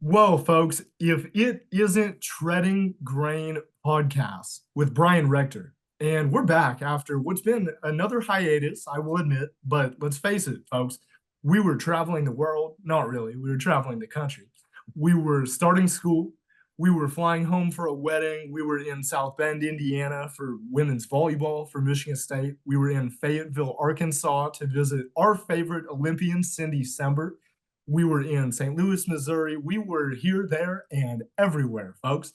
Whoa, folks, if it isn't Treading Grain Podcast with Brian Rector. And we're back after what's been another hiatus, I will admit, but let's face it, folks, we were traveling the world. Not really, we were traveling the country. We were starting school. We were flying home for a wedding. We were in South Bend, Indiana for women's volleyball for Michigan State. We were in Fayetteville, Arkansas to visit our favorite Olympian, Cindy Sember. We were in St. Louis, Missouri. We were here, there, and everywhere, folks.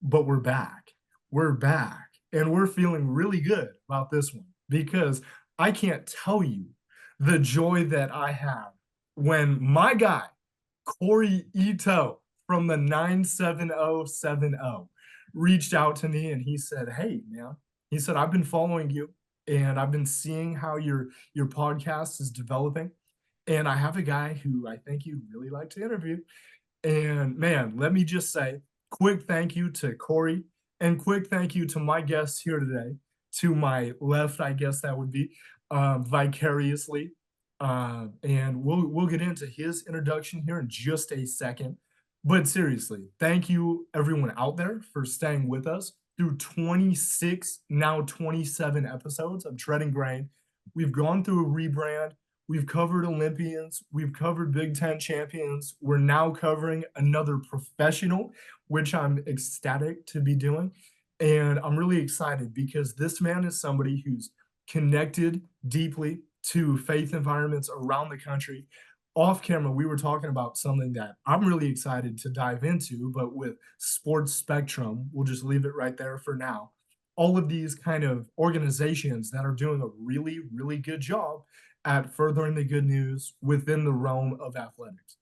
But we're back. We're back. And we're feeling really good about this one because I can't tell you the joy that I have when my guy, Corey Ito from the 97070, reached out to me and he said, "Hey, man," he said, "I've been following you and I've been seeing how your podcast is developing. And I have a guy who I think you'd really like to interview." And man, let me just say, quick thank you to Corey and quick thank you to my guests here today. To my left, I guess that would be vicariously. And we'll get into his introduction here in just a second. But seriously, thank you everyone out there for staying with us through 26, now 27 episodes of Treading Grain. We've gone through a rebrand. We've covered Olympians. We've covered Big Ten champions. We're now covering another professional, which I'm ecstatic to be doing. And I'm really excited because this man is somebody who's connected deeply to faith environments around the country. Off camera, we were talking about something that I'm really excited to dive into, but with Sports Spectrum, we'll just leave it right there for now. All of these kind of organizations that are doing a really, really good job at furthering the good news within the realm of athletics.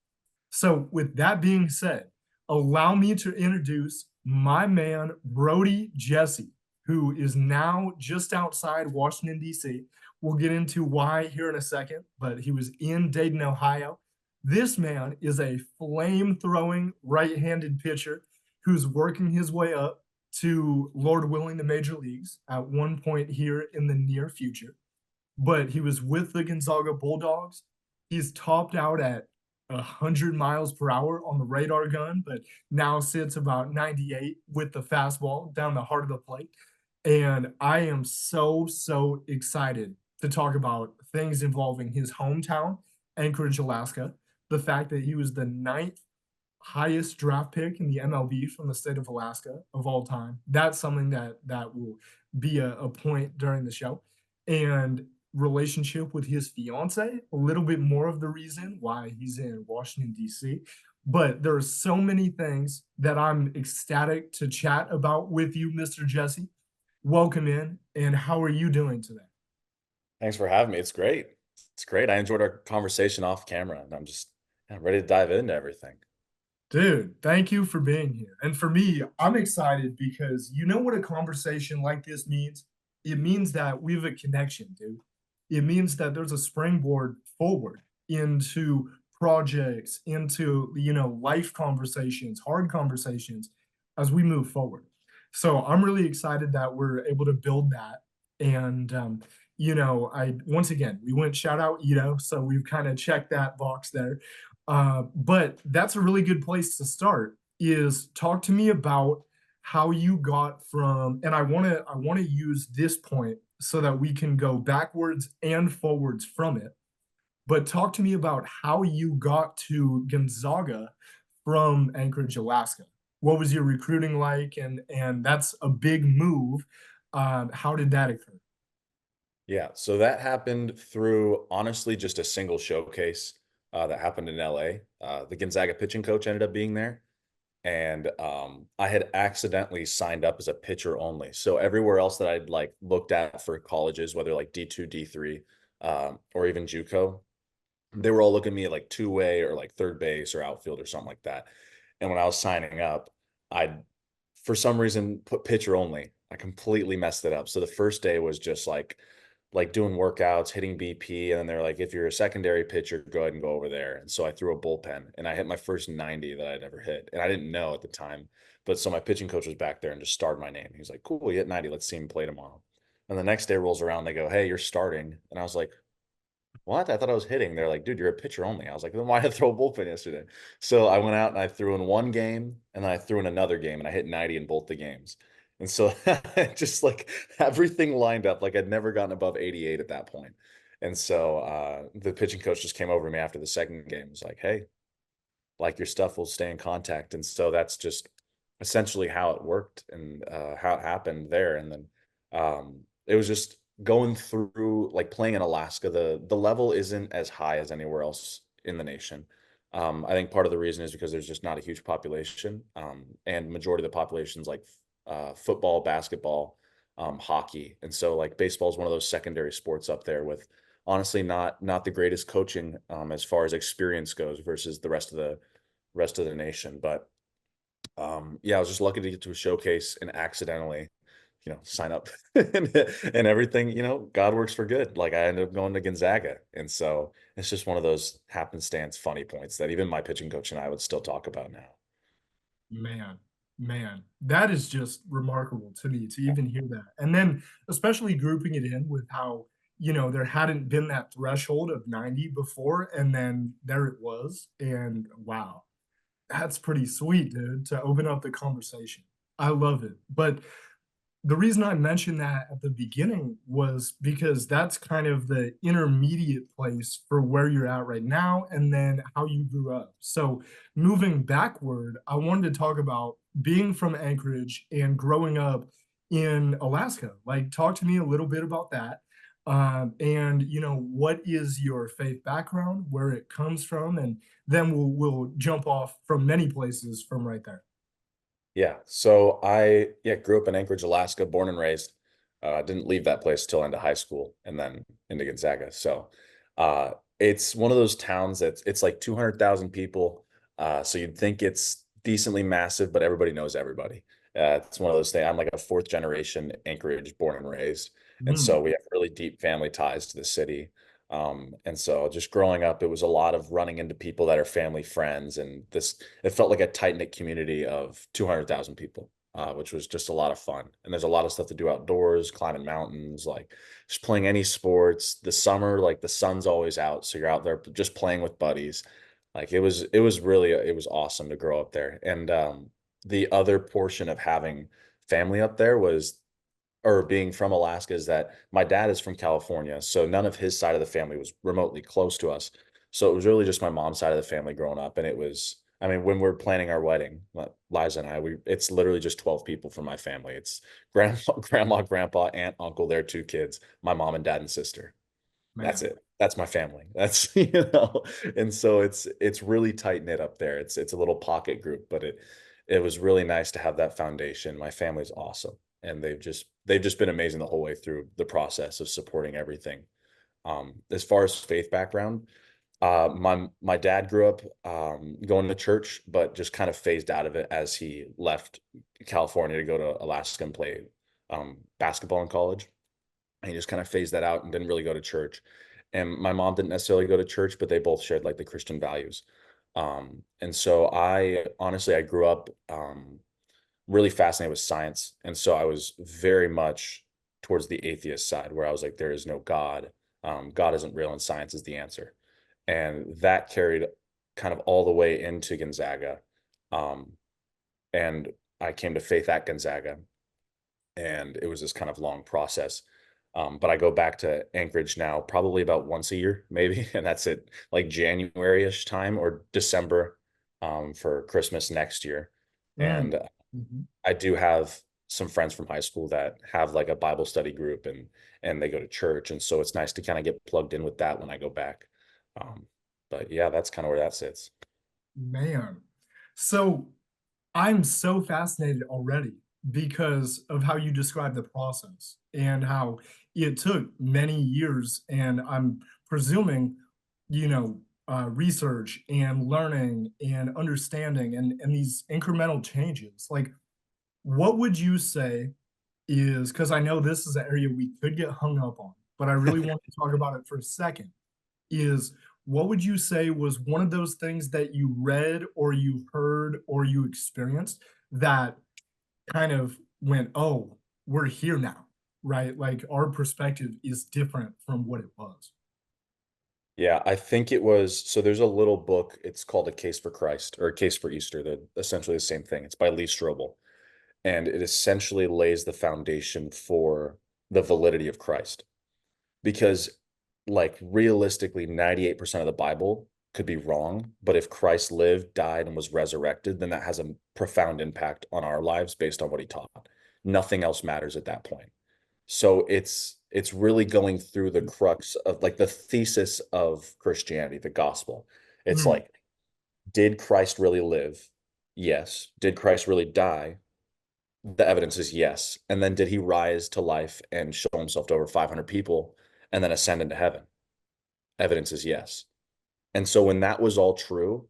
So, with that being said, allow me to introduce my man, Brody Jessee, who is now just outside Washington, D.C. We'll get into why here in a second, but he was in Dayton, Ohio. This man is a flame throwing right handed pitcher who's working his way up to, Lord willing, the major leagues at one point here in the near future. But he was with the Gonzaga Bulldogs. He's topped out at 100 miles per hour on the radar gun, but now sits about 98 with the fastball down the heart of the plate. And I am so excited to talk about things involving his hometown, Anchorage, Alaska, the fact that he was the ninth highest draft pick in the MLB from the state of Alaska of all time. That's something that will be a point during the show. And relationship with his fiance, a little bit more of the reason why he's in Washington, D.C. But there are so many things that I'm ecstatic to chat about with you, Mr. Jessee. Welcome in. And how are you doing today? Thanks for having me. It's great. It's great. I enjoyed our conversation off camera, and I'm just ready to dive into everything. Dude, thank you for being here. And for me, I'm excited because you know what a conversation like this means? It means that we have a connection, dude. It means that there's a springboard forward into projects, into, life conversations, hard conversations as we move forward. So I'm really excited that we're able to build that. And, I, once again, we went shout out Ito. So we've kind of checked that box there. But that's a really good place to start is talk to me about how you got from, and I want to use this point so that we can go backwards and forwards from it. But talk to me about how you got to Gonzaga from Anchorage, Alaska. What was your recruiting like? And that's a big move. How did that occur? Yeah, so that happened through honestly just a single showcase that happened in LA. The Gonzaga pitching coach ended up being there, and I had accidentally signed up as a pitcher only. So everywhere else that I'd like looked at for colleges, whether like D2, D3, or even JUCO, they were all looking at me at like two-way or like third base or outfield or something like that. And when I was signing up, I for some reason put pitcher only. I completely messed it up. So the first day was just like doing workouts, hitting BP, and then they're like, if you're a secondary pitcher, go ahead and go over there. And so I threw a bullpen and I hit my first 90 that I'd ever hit. And I didn't know at the time. But so my pitching coach was back there and just starred my name. He's like, cool, you hit 90. Let's see him play tomorrow. And the next day rolls around, they go, hey, you're starting. And I was like, "What? I thought I was hitting." They're like, "Dude, you're a pitcher only." I was like, "Then why did I throw a bullpen yesterday?" So I went out and I threw in one game, and then I threw in another game, and I hit 90 in both the games. And so just like everything lined up, like I'd never gotten above 88 at that point. And so the pitching coach just came over to me after the second game, was like, "Hey, like your stuff will stay in contact." And so that's just essentially how it worked and how it happened there. And then it was just going through like playing in Alaska. The level isn't as high as anywhere else in the nation. I think part of the reason is because there's just not a huge population, and majority of the population is like football, basketball, hockey, and so like baseball is one of those secondary sports up there with honestly not the greatest coaching as far as experience goes versus the rest of the nation. But yeah, I was just lucky to get to a showcase and accidentally, sign up and everything. God works for good. Like I ended up going to Gonzaga, and so it's just one of those happenstance funny points that even my pitching coach and I would still talk about now. Man, man, that is just remarkable to me to Yeah, even hear that. And then especially grouping it in with how, there hadn't been that threshold of 90 before, and then there it was. And wow, that's pretty sweet, dude, to open up the conversation. I love it. But the reason I mentioned that at the beginning was because that's kind of the intermediate place for where you're at right now and then how you grew up. So, moving backward, I wanted to talk about being from Anchorage and growing up in Alaska. Like, talk to me a little bit about that. And what is your faith background, where it comes from, and then we'll jump off from many places from right there. yeah. So I grew up in Anchorage, Alaska, born and raised. Didn't leave that place till into high school and then into Gonzaga. So it's one of those towns it's like 200,000 people. So you'd think it's decently massive, but everybody knows everybody. It's one of those things. I'm like a fourth generation Anchorage born and raised. And Mm, so we have really deep family ties to the city. And so just growing up, it was a lot of running into people that are family friends. And it felt like a tight knit community of 200,000 people, which was just a lot of fun. And there's a lot of stuff to do outdoors, climbing mountains, like just playing any sports. The summer, like the sun's always out. So you're out there just playing with buddies. Like it was awesome to grow up there. And the other portion of having family up there was or being from Alaska is that my dad is from California, so none of his side of the family was remotely close to us. So it was really just my mom's side of the family growing up, and it was, I mean, when we're planning our wedding, Liza and I, it's literally just 12 people from my family. It's grandma, grandma, grandpa, aunt, uncle, their two kids, my mom and dad and sister. That's man. it. That's my family. That's and so it's really tight knit up there. It's a little pocket group, but it was really nice to have that foundation. My family's awesome, and they've just been amazing the whole way through the process of supporting everything. As far as faith background, my dad grew up going to church, but just kind of phased out of it as he left California to go to Alaska and play basketball in college. And he just kind of phased that out and didn't really go to church. And my mom didn't necessarily go to church, but they both shared like the Christian values. And so I grew up really fascinated with science. And so I was very much towards the atheist side where I was like, there is no God. God isn't real and science is the answer. And that carried kind of all the way into Gonzaga. Um, and I came to faith at Gonzaga, and it was this kind of long process. But I go back to Anchorage now, probably about once a year, maybe, and that's it, like January-ish time or December, for Christmas next year. Mm, And mhm. I do have some friends from high school that have like a Bible study group, and they go to church, and so it's nice to kind of get plugged in with that when I go back. Um, but yeah, that's kind of where that sits. Man. So I'm so fascinated already because of how you describe the process and how it took many years. And I'm presuming, research and learning and understanding and these incremental changes. Like, what would you say is because I know this is an area we could get hung up on, but I really want to talk about it for a second is what would you say was one of those things that you read or you heard or you experienced that kind of went, oh, we're here now, right? Like our perspective is different from what it was. Yeah, I think it was. So there's a little book. It's called A Case for Christ or A Case for Easter. They're essentially the same thing. It's by Lee Strobel, and it essentially lays the foundation for the validity of Christ. Because, like, realistically, 98% of the Bible could be wrong, but if Christ lived, died, and was resurrected, then that has a profound impact on our lives based on what he taught. Nothing else matters at that point. So it's really going through the crux of, like, the thesis of Christianity, the gospel. It's Mm, like, did Christ really live? Yes. Did Christ really die? The evidence is yes. And then did he rise to life and show himself to over 500 people and then ascend into heaven? Evidence is yes. And so when that was all true,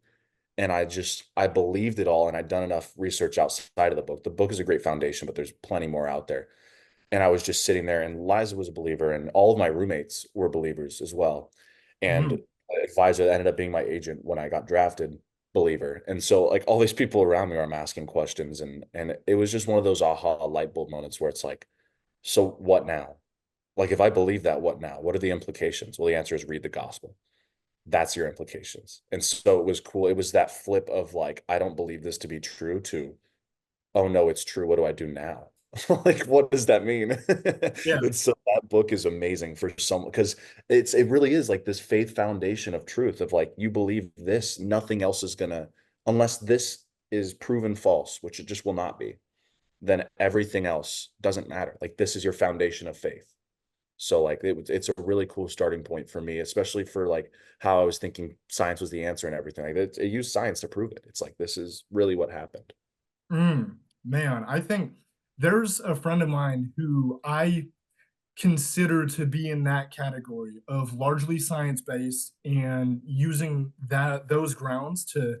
and I believed it all, and I'd done enough research outside of the book. The book is a great foundation, but there's plenty more out there. And I was just sitting there, and Liza was a believer, and all of my roommates were believers as well. And mm, an advisor that ended up being my agent when I got drafted, believer. And so, like, all these people around me are asking questions, and it was just one of those aha light bulb moments where it's like, so what now? Like, if I believe that, what now? What are the implications? Well, the answer is read the gospel. That's your implications. And so it was cool. It was that flip of, like, I don't believe this to be true, to, oh no, it's true. What do I do now? Like, what does that mean? yeah. And so that book is amazing for someone, because it really is like this faith foundation of truth of, like, you believe this, nothing else is gonna, unless this is proven false, which it just will not be, then everything else doesn't matter. Like, this is your foundation of faith. So, like, it's a really cool starting point for me, especially for, like, how I was thinking science was the answer and everything. Like, it used science to prove it. It's like, this is really what happened. Man, I think there's a friend of mine who I consider to be in that category of largely science-based and using those grounds to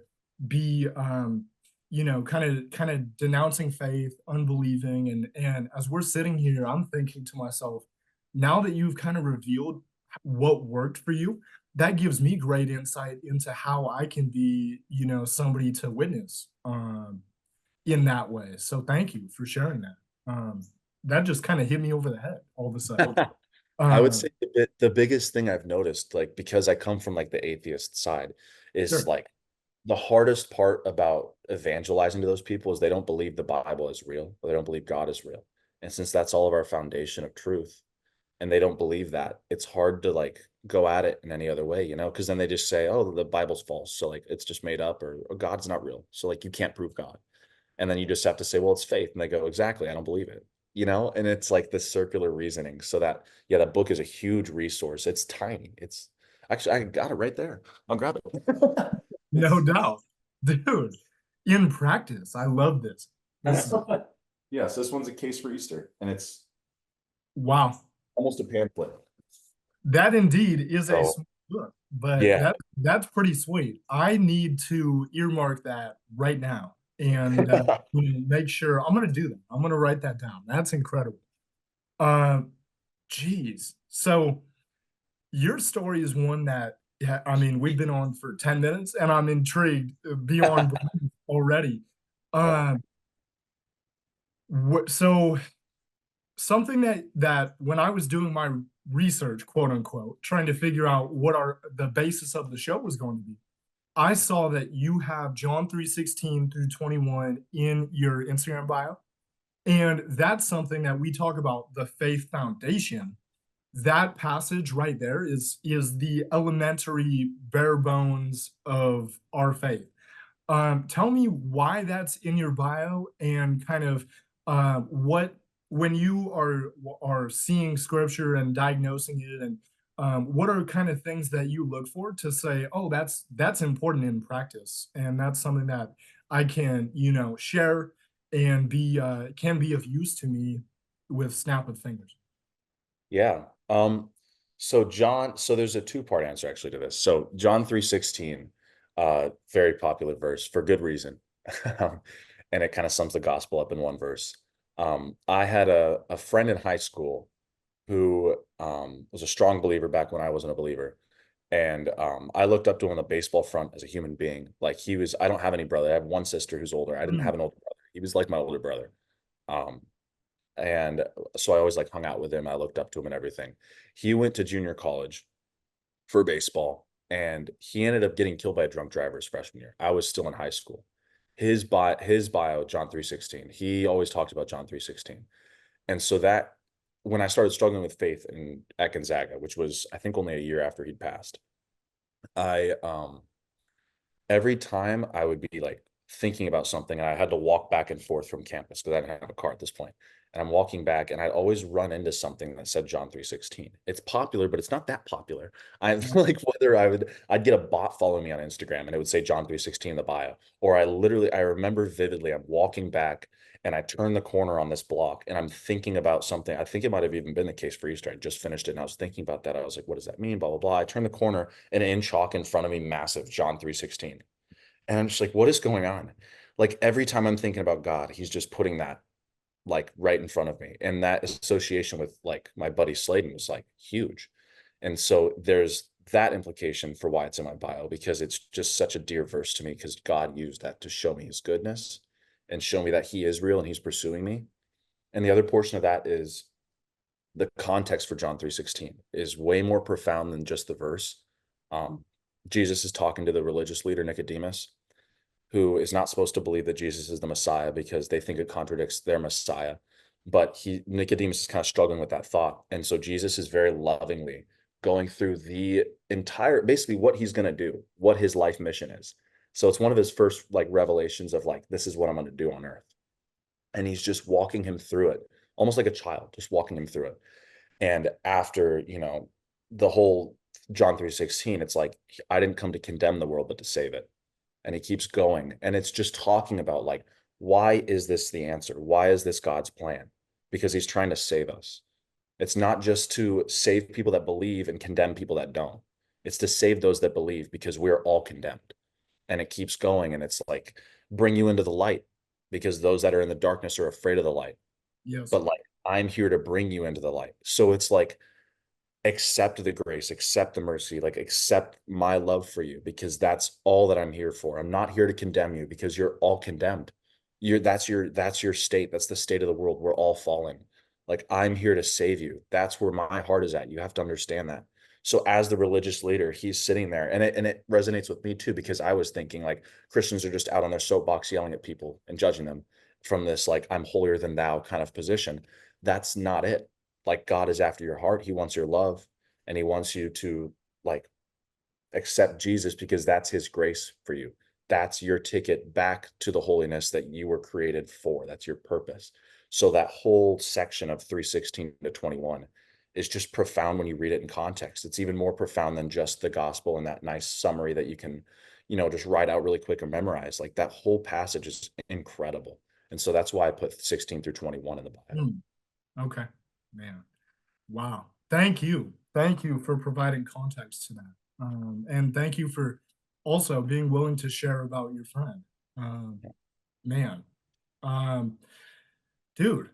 be, kind of denouncing faith, unbelieving, and as we're sitting here, I'm thinking to myself, now that you've kind of revealed what worked for you, that gives me great insight into how I can be, somebody to witness, in that way. So thank you for sharing that. That just kind of hit me over the head all of a sudden. I would Uh, say the biggest thing I've noticed, like, because I come from, like, the atheist side, is, sure. like, the hardest part about evangelizing to those people is they don't believe the Bible is real, or they don't believe God is real. And since that's all of our foundation of truth, and they don't believe that, it's hard to, like, go at it in any other way, because then they just say, oh, the Bible's false. So, like, it's just made up, or God's not real. So, like, you can't prove God. And then you just have to say, well, it's faith. And they go, exactly, I don't believe it. And it's like this circular reasoning. So that, yeah, that book is a huge resource. It's tiny. It's actually, I got it right there. I'll grab it. No doubt. Dude, in practice, I love this. This is Yes, this one's A Case for Easter, and it's wow. almost a pamphlet. That indeed is a So small book, but yeah. that's pretty sweet. I need to earmark that right now and make sure I'm gonna do that. I'm gonna write that down. That's incredible. Uh, geez. So your story is one that, yeah, I mean, we've been on for 10 minutes and I'm intrigued beyond belief already. Yeah. Um, so something that when I was doing my research, quote unquote, trying to figure out what the basis of the show was going to be, I saw that you have John 3:16 through 21 in your Instagram bio. And that's something that we talk about, the faith foundation. That passage right there is the elementary bare bones of our faith. Tell me why that's in your bio and kind of what when you are seeing scripture and diagnosing it, and what are kind of things that you look for to say, oh, that's important in practice, and that's something that I can share and be can be of use to me with snap of fingers. Yeah. So there's a two-part answer actually to this. So John 3:16, very popular verse for good reason. Um, and it kind of sums the gospel up in one verse. I had a friend in high school who was a strong believer back when I wasn't a believer. And I looked up to him on the baseball front as a human being. Like, I don't have any brother. I have one sister who's older. I didn't Mm, have an older brother. He was like my older brother. Um, and so I always, like, hung out with him. I looked up to him and everything. He went to junior college, for baseball, and he ended up getting killed by a drunk driver his freshman year. I was still in high school. His bio, John 3:16. He always talked about John 3:16. And so that when I started struggling with faith in at Gonzaga, which was I think only a year after he'd passed, I every time I would be like thinking about something, and I had to walk back and forth from campus because I didn't have a car at this point. And I'm walking back, and I'd always run into something that said John 3:16. It's popular, but it's not that popular. I like whether I'd get a bot following me on Instagram and it would say John 3:16 in the bio. Or I remember vividly, I'm walking back and I turn the corner on this block and I'm thinking about something. I think it might have even been the case for Easter. I just finished it and I was thinking about that. I was like, what does that mean? Blah, blah, blah. I turn the corner and in chalk in front of me, massive John 3:16. And I'm just like, what is going on? Like every time I'm thinking about God, he's just putting that like right in front of me. And that association with like my buddy Sladen was like huge. And so there's that implication for why it's in my bio, because it's just such a dear verse to me because God used that to show me his goodness and show me that he is real and he's pursuing me. And the other portion of that is the context for John 3:16 is way more profound than just the verse. Um, Jesus is talking to the religious leader Nicodemus, who is not supposed to believe that Jesus is the Messiah because they think it contradicts their Messiah. But Nicodemus is kind of struggling with that thought. And so Jesus is very lovingly going through the entire, basically what he's going to do, what his life mission is. So it's one of his first like revelations of like, this is what I'm going to do on earth. And he's just walking him through it, almost like a child, just walking him through it. And after, the whole John 3:16, it's like, I didn't come to condemn the world, but to save it. And he keeps going. And it's just talking about like, why is this the answer? Why is this God's plan? Because he's trying to save us. It's not just to save people that believe and condemn people that don't. It's to save those that believe because we're all condemned. And it keeps going. And it's like, bring you into the light because those that are in the darkness are afraid of the light. Yes. But like, I'm here to bring you into the light. So it's like, accept the grace, accept the mercy, like accept my love for you because that's all that I'm here for. I'm not here to condemn you because you're all condemned. That's your state. That's the state of the world. We're all falling. Like I'm here to save you. That's where my heart is at. You have to understand that. So as the religious leader, he's sitting there and it resonates with me too, because I was thinking like Christians are just out on their soapbox yelling at people and judging them from this like I'm holier than thou kind of position. That's not it. Like God is after your heart. He wants your love and he wants you to like accept Jesus because that's his grace for you. That's your ticket back to the holiness that you were created for. That's your purpose. So that whole section of 3:16 to 21 is just profound when you read it in context. It's even more profound than just the gospel and that nice summary that you can, just write out really quick or memorize. Like that whole passage is incredible. And so that's why I put 16 through 21 in the Bible. Hmm. Okay. Man. Wow. Thank you. Thank you for providing context to that. And thank you for also being willing to share about your friend. Um, man. Um, dude,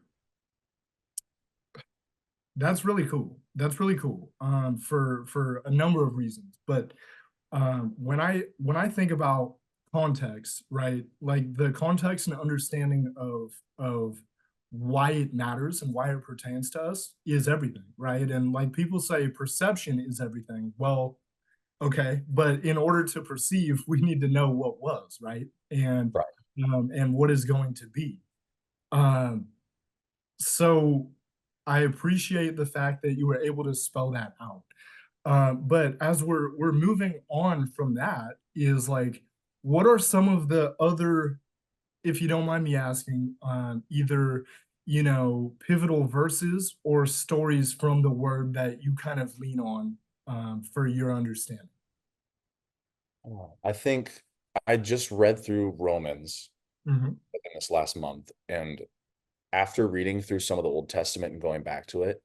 that's really cool. That's really cool. For a number of reasons. But when I think about context, right? Like the context and understanding of why it matters and why it pertains to us is everything, right? And like people say, perception is everything. Well, okay, but in order to perceive, we need to know what was, right? Right. And what is going to be. Um, so I appreciate the fact that you were able to spell that out. But as we're moving on from that, is like, what are some of the other, if you don't mind me asking, either pivotal verses or stories from the word that you kind of lean on for your understanding? Oh, I think I just read through Romans Hmm. in this last month, and after reading through some of the Old Testament and going back to it,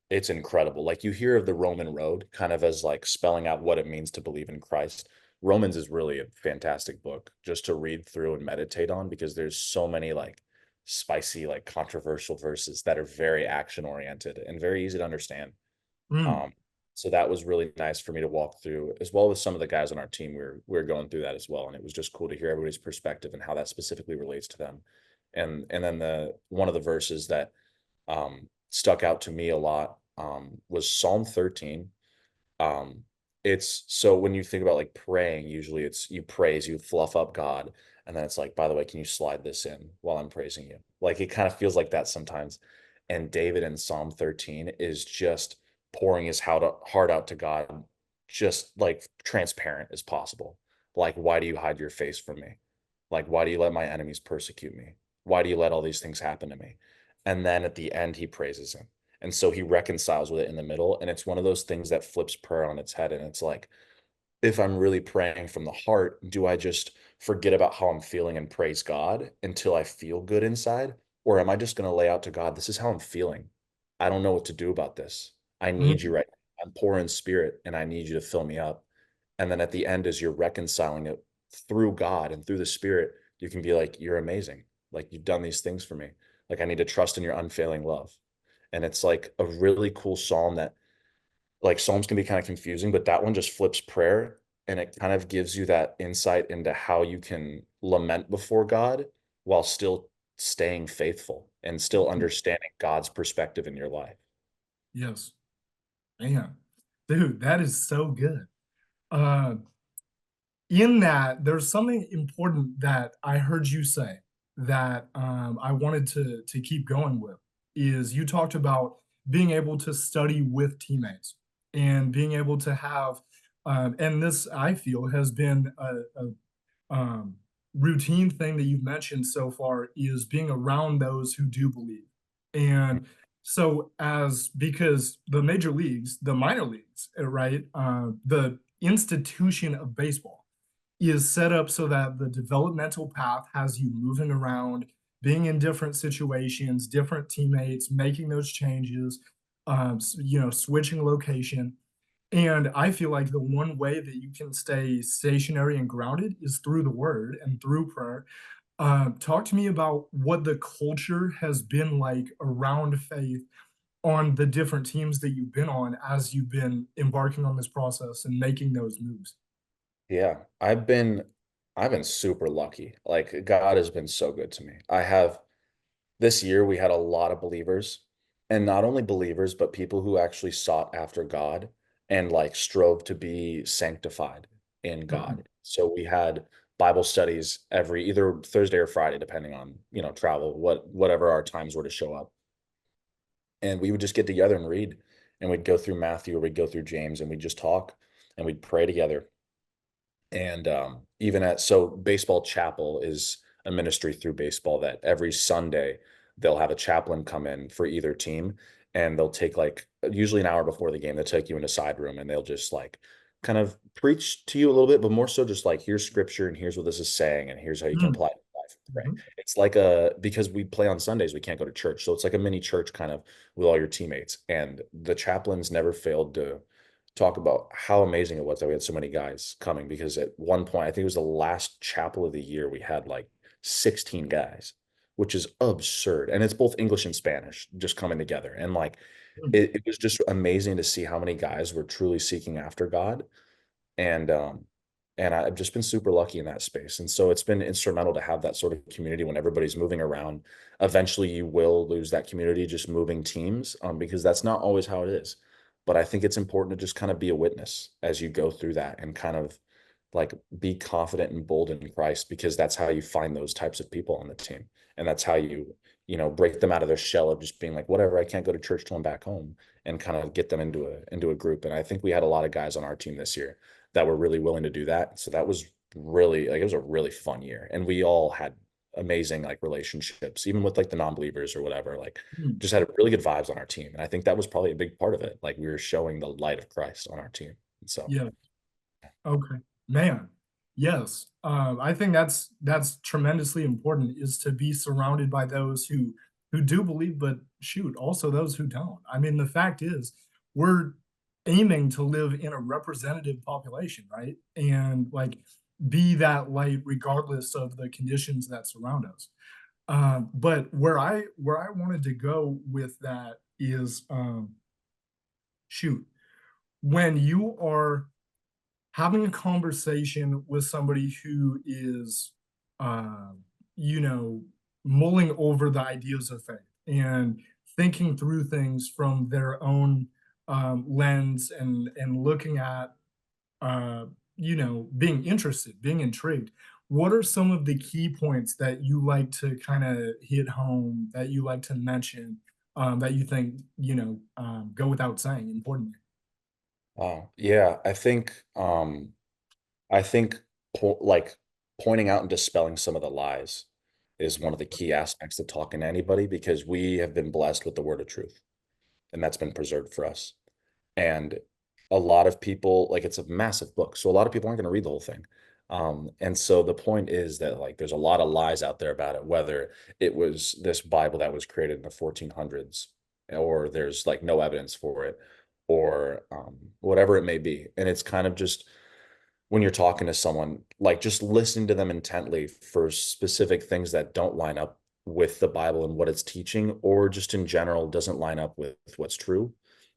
it's incredible. Like you hear of the Roman road kind of as like spelling out what it means to believe in Christ. Romans is really a fantastic book just to read through and meditate on because there's so many like spicy, like controversial verses that are very action oriented and very easy to understand. Mm, Um, so that was really nice for me to walk through, as well as some of the guys on our team. We are going through that as well, and it was just cool to hear everybody's perspective and how that specifically relates to them. And then the one of the verses that stuck out to me a lot was Psalm 13. Um, it's so when you think about like praying, usually it's you praise, you fluff up God, and then it's like, by the way, can you slide this in while I'm praising you? Like it kind of feels like that sometimes. And David in Psalm 13 is just pouring his heart out to God, just like transparent as possible. Like, why do you hide your face from me? Like, why do you let my enemies persecute me? Why do you let all these things happen to me? And then at the end, he praises him. And so he reconciles with it in the middle. And it's one of those things that flips prayer on its head. And it's like, if I'm really praying from the heart, do I just forget about how I'm feeling and praise God until I feel good inside? Or am I just going to lay out to God, this is how I'm feeling. I don't know what to do about this. I need you Mm, right now. I'm poor in spirit and I need you to fill me up. And then at the end, as you're reconciling it through God and through the Spirit, you can be like, you're amazing. Like you've done these things for me. Like I need to trust in your unfailing love. And it's like a really cool psalm that like Psalms can be kind of confusing, but that one just flips prayer and it kind of gives you that insight into how you can lament before God while still staying faithful and still mm, understanding God's perspective in your life. yes, man, dude, that is so good. Uh, in that, there's something important that I heard you say that I wanted to keep going with. Is you talked about being able to study with teammates and being able to have, and this I feel has been a routine thing that you've mentioned so far is being around those who do believe. And so, as because the major leagues, the minor leagues, right, the institution of baseball is set up so that the developmental path has you moving around, being in different situations, different teammates, making those changes, switching location. And I feel like the one way that you can stay stationary and grounded is through the word and through prayer. Talk to me about what the culture has been like around faith on the different teams that you've been on as you've been embarking on this process and making those moves. Yeah, I've been super lucky. Like God has been so good to me. I have this year we had a lot of believers and not only believers, but people who actually sought after God and like strove to be sanctified in Mhm, God. So we had Bible studies every either Thursday or Friday, depending on, travel, whatever our times were to show up. And we would just get together and read and we'd go through Matthew or we'd go through James and we'd just talk and we'd pray together and even at so baseball chapel is a ministry through baseball that every Sunday they'll have a chaplain come in for either team and they'll take like usually an hour before the game, they'll take you in a side room and they'll just like kind of preach to you a little bit, but more so just like here's scripture and here's what this is saying and here's how you can mm, apply it to life and pray. mhm, It's like a because we play on Sundays, we can't go to church. So it's like a mini church kind of with all your teammates. And the chaplains never failed to talk about how amazing it was that we had so many guys coming because at one point, I think it was the last chapel of the year, we had like 16 guys, which is absurd. And it's both English and Spanish just coming together. And like mm. it was just amazing to see how many guys were truly seeking after God and I've just been super lucky in that space. And so it's been instrumental to have that sort of community when everybody's moving around. Eventually you will lose that community just moving teams, because that's not always how it is. But I think it's important to just kind of be a witness as you go through that and kind of like be confident and bold in Christ because that's how you find those types of people on the team. And that's how you break them out of their shell of just being like, whatever, I can't go to church till I'm back home and kind of get them into a group. And I think we had a lot of guys on our team this year that were really willing to do that. So that was really like it was a really fun year. And we all had amazing like relationships, even with like the non-believers or whatever, like Mm, just had really good vibes on our team. And I think that was probably a big part of it. Like we were showing the light of Christ on our team. And so yeah. Okay. Man, yes. I think that's tremendously important is to be surrounded by those who do believe, but shoot, also those who don't. I mean, the fact is, we're aiming to live in a representative population, right? And like be that light regardless of the conditions that surround us. But where I wanted to go with that is shoot, when you are having a conversation with somebody who is, uh, you know, mulling over the ideas of faith and thinking through things from their own lens and looking at. uh, being interested, being intrigued, what are some of the key points that you like to kind of hit home, that you like to mention, that you think, go without saying, importantly? Yeah, I think like pointing out and dispelling some of the lies is one of the key aspects of talking to anybody because we have been blessed with the word of truth and that's been preserved for us. And a lot of people, like it's a massive book, so a lot of people aren't going to read the whole thing. And so the point is that like there's a lot of lies out there about it, whether it was this Bible that was created in the 1400s, or there's like no evidence for it, or whatever it may be. And it's kind of just when you're talking to someone, like just listening to them intently for specific things that don't line up with the Bible and what it's teaching, or just in general doesn't line up with what's true,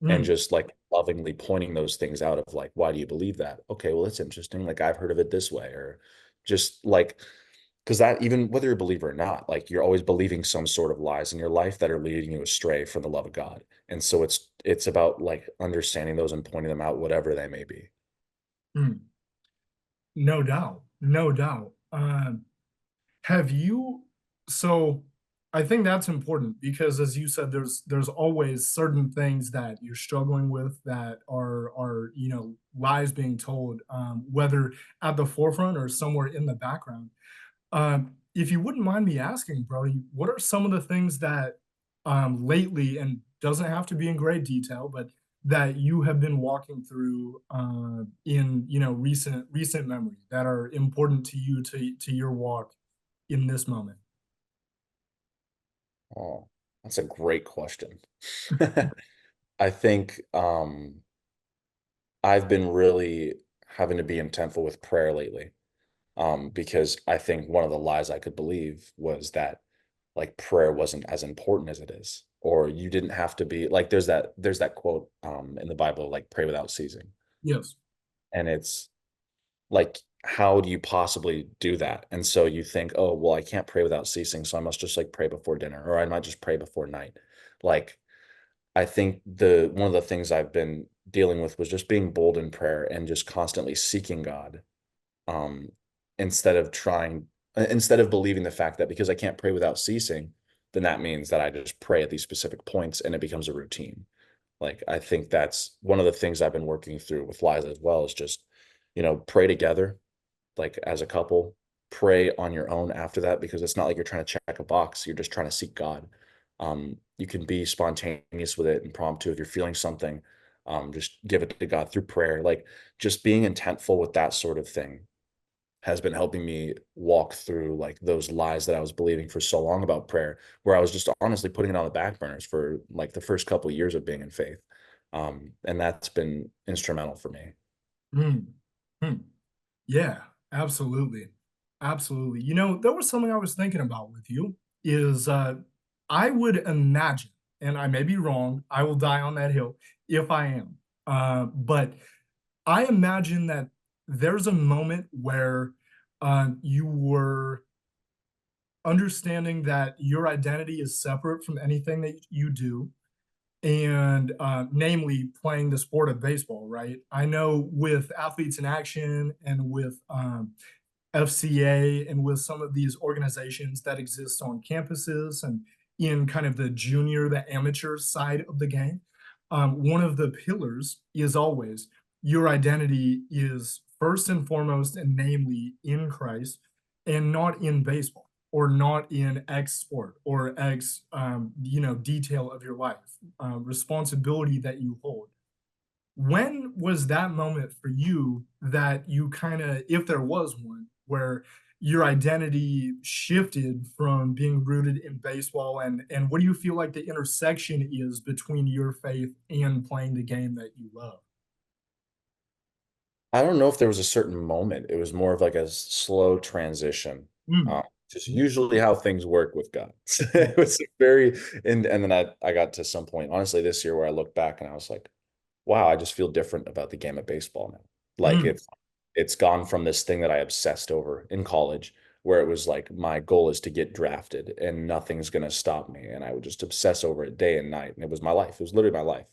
and Mm, just like lovingly pointing those things out of like, why do you believe that? Okay, well, that's interesting. Like I've heard of it this way, or just like, because that even whether you're a believer or not, like you're always believing some sort of lies in your life that are leading you astray from the love of God. And so it's about like understanding those and pointing them out, whatever they may be. mm, no doubt, no doubt. Have you so I think that's important because as you said, there's always certain things that you're struggling with that are, lies being told, whether at the forefront or somewhere in the background. If you wouldn't mind me asking, Brody, what are some of the things that lately, and doesn't have to be in great detail, but that you have been walking through in recent memory that are important to you to your walk in this moment? Oh, that's a great question. I think I've been really having to be intentful with prayer lately. Because I think one of the lies I could believe was that like prayer wasn't as important as it is, or you didn't have to be like there's that quote in the Bible, like pray without ceasing. Yes. And it's like, how do you possibly do that? And so you think, oh, well, I can't pray without ceasing, so I must just like pray before dinner, or I might just pray before night. Like I think the one of the things I've been dealing with was just being bold in prayer and just constantly seeking God, um, instead of instead of believing the fact that because I can't pray without ceasing, then that means that I just pray at these specific points and it becomes a routine. Like I think that's one of the things I've been working through with Liza as well is just, pray together, like as a couple, pray on your own after that because it's not like you're trying to check a box. You're just trying to seek God. You can be spontaneous with it and impromptu if you're feeling something. Just give it to God through prayer. Like just being intentful with that sort of thing has been helping me walk through like those lies that I was believing for so long about prayer, where I was just honestly putting it on the back burners for like the first couple of years of being in faith. And that's been instrumental for me. Mm, mm. Yeah, absolutely. Absolutely. There was something I was thinking about with you is I would imagine, and I may be wrong, I will die on that hill if I am. But I imagine that there's a moment where you were understanding that your identity is separate from anything that you do, and namely playing the sport of baseball, right? I know with Athletes in Action and with FCA and with some of these organizations that exist on campuses and in kind of the junior, the amateur side of the game, one of the pillars is always your identity is first and foremost and namely in Christ and not in baseball or not in X sport or X, detail of your life, responsibility that you hold. When was that moment for you that you kinda, if there was one, where your identity shifted from being rooted in baseball, and what do you feel like the intersection is between your faith and playing the game that you love? I don't know if there was a certain moment. It was more of like a slow transition. Mm, Just mm, usually how things work with God. mm, It was very, and then I got to some point, honestly, this year where I look back and I was like, wow, I just feel different about the game of baseball now. Like mm, it's gone from this thing that I obsessed over in college, where it was like my goal is to get drafted and nothing's gonna stop me. And I would just obsess over it day and night. And it was my life. It was literally my life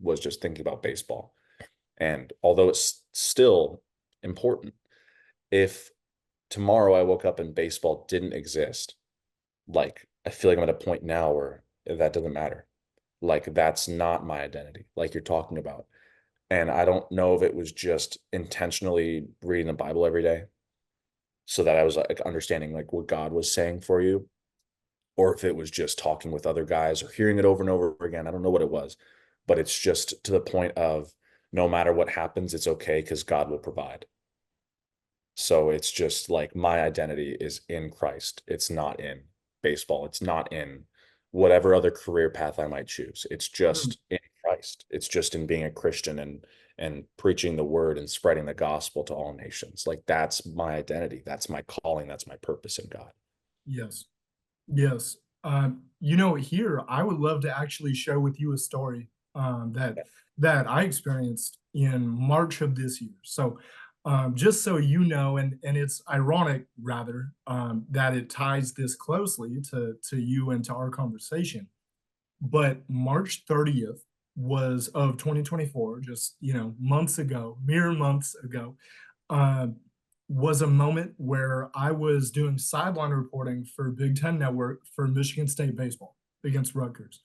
was just thinking about baseball. And although still important. If tomorrow I woke up and baseball didn't exist, like, I feel like I'm at a point now where that doesn't matter. Like, that's not my identity, like you're talking about. And I don't know if it was just intentionally reading the Bible every day so that I was like understanding like what God was saying for you, or if it was just talking with other guys or hearing it over and over again. I don't know what it was, but it's just to the point of no matter what happens, it's okay because God will provide. So it's just like my identity is in Christ. It's not in baseball. It's not in whatever other career path I might choose. It's Mm. just in Christ. It's just in being a Christian and preaching the word and spreading the gospel to all nations. Like that's my identity. That's my calling. That's my purpose in God. Yes. Yes. Here I would love to actually share with you a story that I experienced in March of this year. So, just so you know, and it's ironic rather that it ties this closely to you and to our conversation. But March 30th was of 2024, just months ago, mere months ago. uh, was a moment where I was doing sideline reporting for Big Ten Network for Michigan State baseball against Rutgers.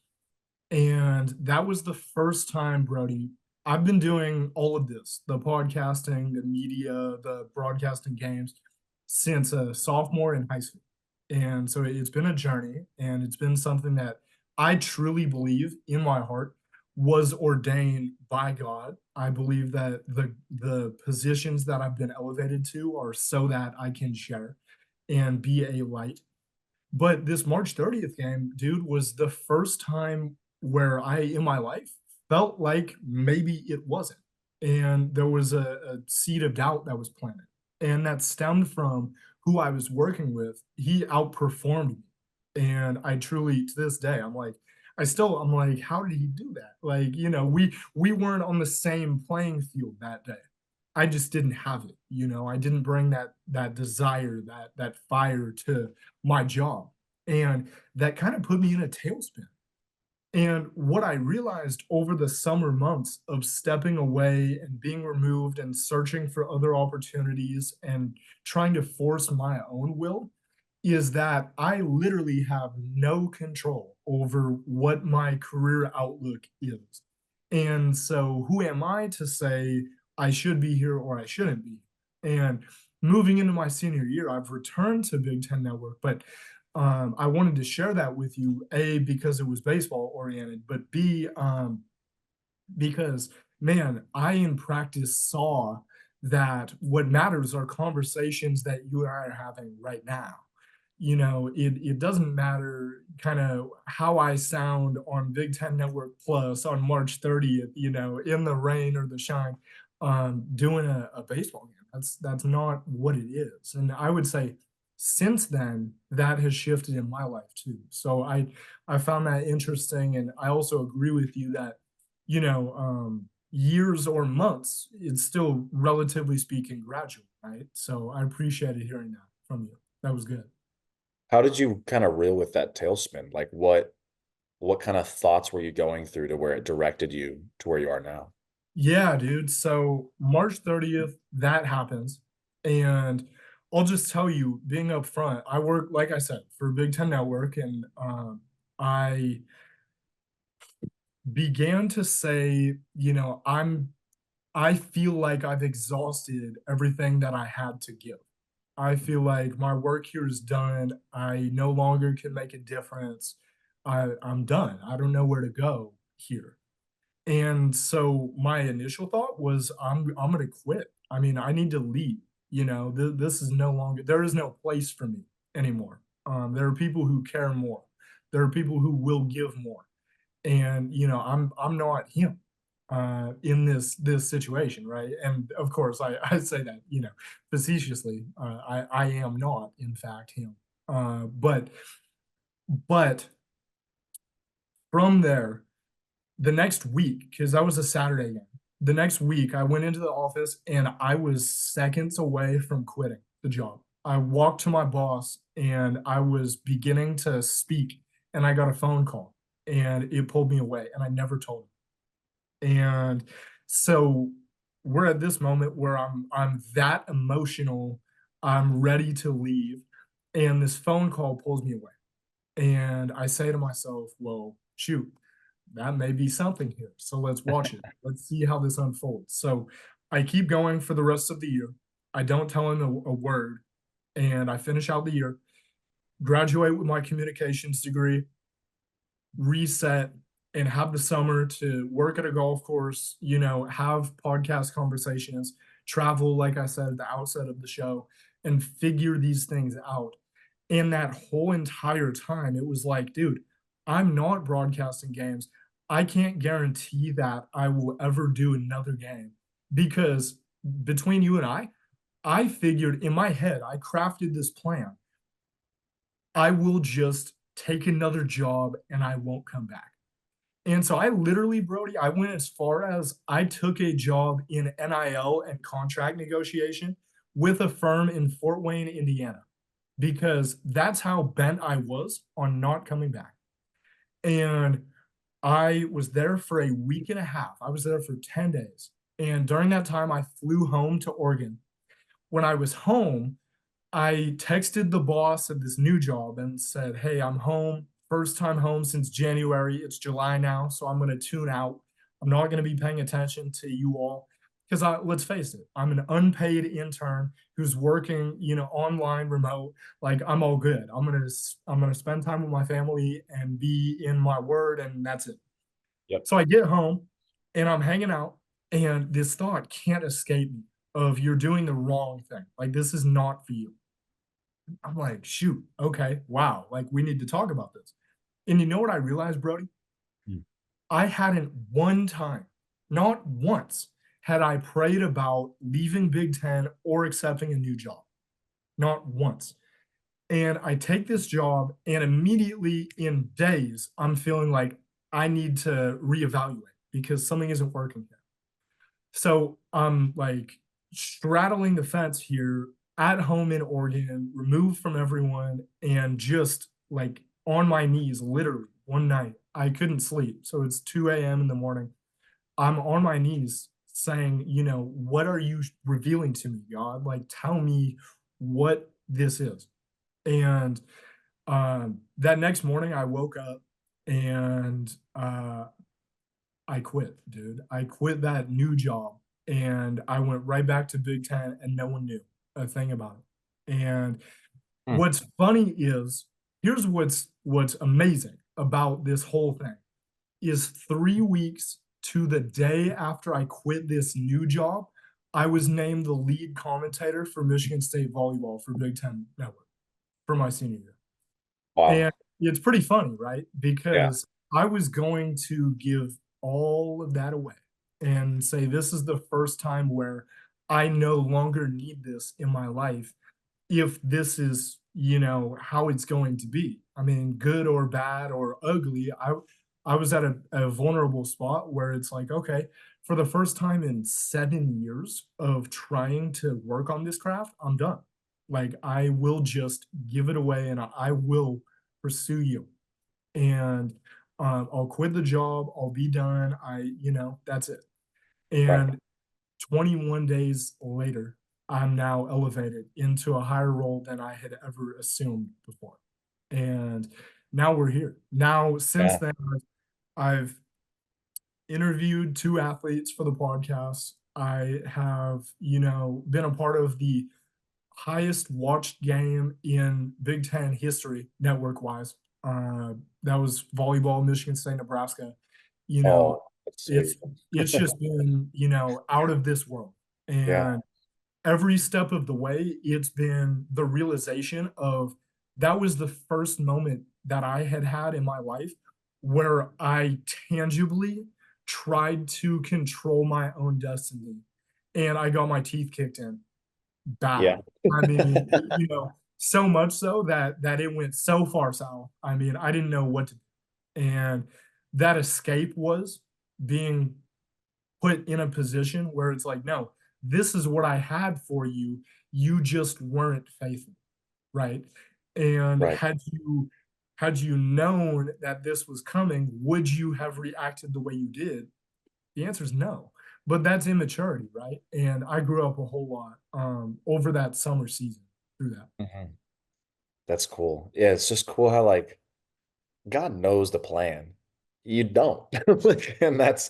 And that was the first time, Brody, I've been doing all of this, the podcasting, the media, the broadcasting games, since a sophomore in high school. And so it's been a journey, and it's been something that I truly believe in my heart was ordained by God. I believe that the positions that I've been elevated to are so that I can share and be a light. But this March 30th game, dude, was the first time where I, in my life, felt like maybe it wasn't. And there was a seed of doubt that was planted. And that stemmed from who I was working with. He outperformed me. And I truly, to this day, I'm like, how did he do that? Like, we weren't on the same playing field that day. I just didn't have it. I didn't bring that desire, that fire to my job. And that kind of put me in a tailspin. And what I realized over the summer months of stepping away and being removed and searching for other opportunities and trying to force my own will is that I literally have no control over what my career outlook is. And so, who am I to say I should be here or I shouldn't be? And moving into my senior year, I've returned to Big Ten Network, but I wanted to share that with you, A, because it was baseball oriented, but B, because man, I in practice saw that what matters are conversations that you and I are having right now. It doesn't matter kind of how I sound on Big Ten Network Plus on March 30th, in the rain or the shine, doing a baseball game. That's not what it is. And I would say since then that has shifted in my life too. So I found that interesting, and I also agree with you that years or months, it's still relatively speaking gradual, right? So I appreciated hearing that from you. That was good. How did you kind of reel with that tailspin? Like what kind of thoughts were you going through to where it directed you to where you are now? Yeah, dude. So March 30th, that happens. And I'll just tell you, being up front, I work, like I said, for Big Ten Network, and I began to say, I feel like I've exhausted everything that I had to give. I feel like my work here is done. I no longer can make a difference. I'm done. I don't know where to go here. And so my initial thought was I'm gonna quit. I mean, I need to leave. This is no longer, there is no place for me anymore. There are people who care more. There are people who will give more. And I'm not him in this situation, right? And of course, I say that facetiously. I am not, in fact, him. But from there, the next week, because that was a Saturday game, the next week I went into the office and I was seconds away from quitting the job. I walked to my boss and I was beginning to speak, and I got a phone call and it pulled me away, and I never told him. And so we're at this moment where I'm that emotional, I'm ready to leave, and this phone call pulls me away. And I say to myself, well, shoot, that may be something here. So let's watch it. Let's see how this unfolds. So I keep going for the rest of the year. I don't tell him a word, and I finish out the year, graduate with my communications degree, reset, and have the summer to work at a golf course, have podcast conversations, travel, like I said at the outset of the show, and figure these things out. And that whole entire time, it was like, dude, I'm not broadcasting games. I can't guarantee that I will ever do another game because between you and I figured in my head, I crafted this plan. I will just take another job and I won't come back. And so I literally, Brody, I went as far as I took a job in NIL and contract negotiation with a firm in Fort Wayne, Indiana, because that's how bent I was on not coming back. And I was there for a week and a half. I was there for 10 days. And during that time, I flew home to Oregon. When I was home, I texted the boss of this new job and said, "Hey, I'm home. First time home since January. It's July now, so I'm going to tune out. I'm not going to be paying attention to you all because let's face it, I'm an unpaid intern who's working, online, remote. Like I'm all good. I'm gonna spend time with my family and be in my word, and that's it." Yep. So I get home and I'm hanging out, and this thought can't escape me of you're doing the wrong thing. Like this is not for you. I'm like, shoot, okay, wow, like we need to talk about this. And you know what I realized, Brody? Mm. I hadn't one time, not once, had I prayed about leaving Big Ten or accepting a new job. Not once. And I take this job, and immediately in days, I'm feeling like I need to reevaluate because something isn't working here. So I'm like straddling the fence here at home in Oregon, removed from everyone, and just like on my knees, literally one night. I couldn't sleep. So it's 2 a.m. in the morning. I'm on my knees saying, what are you revealing to me, God? Like, tell me what this is. And that next morning, I woke up and I quit, dude. I quit that new job and I went right back to Big Ten and no one knew a thing about it. And Mm. what's funny is here's what's amazing about this whole thing is 3 weeks to the day after I quit this new job, I was named the lead commentator for Michigan State volleyball for Big Ten Network for my senior year. And Wow. it's pretty funny, right? Yeah. Because I was going to give all of that away and say, this is the first time where I no longer need this in my life if this is, how it's going to be. I mean, good or bad or ugly, I was at a vulnerable spot where it's like, okay, for the first time in 7 years of trying to work on this craft, I'm done. Like I will just give it away and I will pursue you. And I'll quit the job. I'll be done. That's it. Right. And 21 days later, I'm now elevated into a higher role than I had ever assumed before. And now we're here. Now, since Yeah. then, I've interviewed two athletes for the podcast. I have, been a part of the highest watched game in Big Ten history, network wise. That was volleyball, Michigan State, Nebraska. You know, Oh, that's it's sweet. it's just been out of this world, Yeah. and every step of the way, it's been the realization of that was the first moment that I had had in my life where I tangibly tried to control my own destiny, and I got my teeth kicked in bad. Yeah. I mean, so much so that it went so far south. I mean, I didn't know what to do. And that escape was being put in a position where it's like, no, this is what I had for you. You just weren't faithful, right? And Right. had you known that this was coming, would you have reacted the way you did? The answer is no. but that's immaturity, right? And I grew up a whole lot over that summer season through that. Mhm. That's cool. Yeah, it's just cool how, like, God knows the plan. You don't. Like, and that's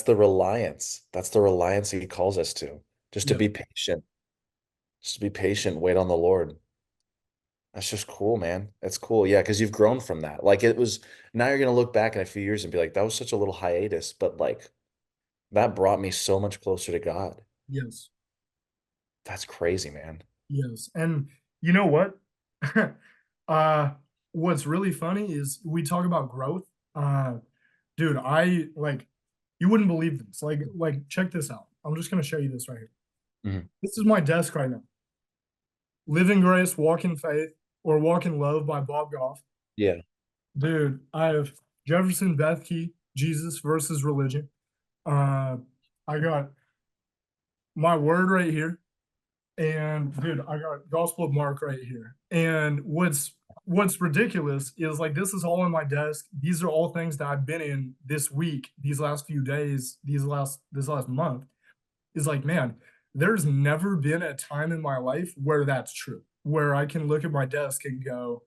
the reliance. That's the reliance he calls us to. Just to Yep. be patient. Just to be patient, wait on the Lord. That's just cool, man. That's cool. Yeah, because you've grown from that. Like it was now you're gonna look back in a few years and be like, that was such a little hiatus, but like that brought me so much closer to God. Yes. That's crazy, man. Yes. And you know what? uh what's really funny is we talk about growth. Uh dude, I like you wouldn't believe this. Like check this out. I'm just gonna show you this right here. Mhm. This is my desk right now. Live in Grace, Walk in Faith, or Walk in Love by Bob Goff. Yeah. Dude, I have Jefferson Bethke, Jesus versus Religion. Uh, I got my word right here, and dude, I got Gospel of Mark right here. And what's ridiculous is like this is all on my desk. These are all things that I've been in this week, these last few days, this last month. Is like, man, there's never been a time in my life where that's true, where I can look at my desk and go,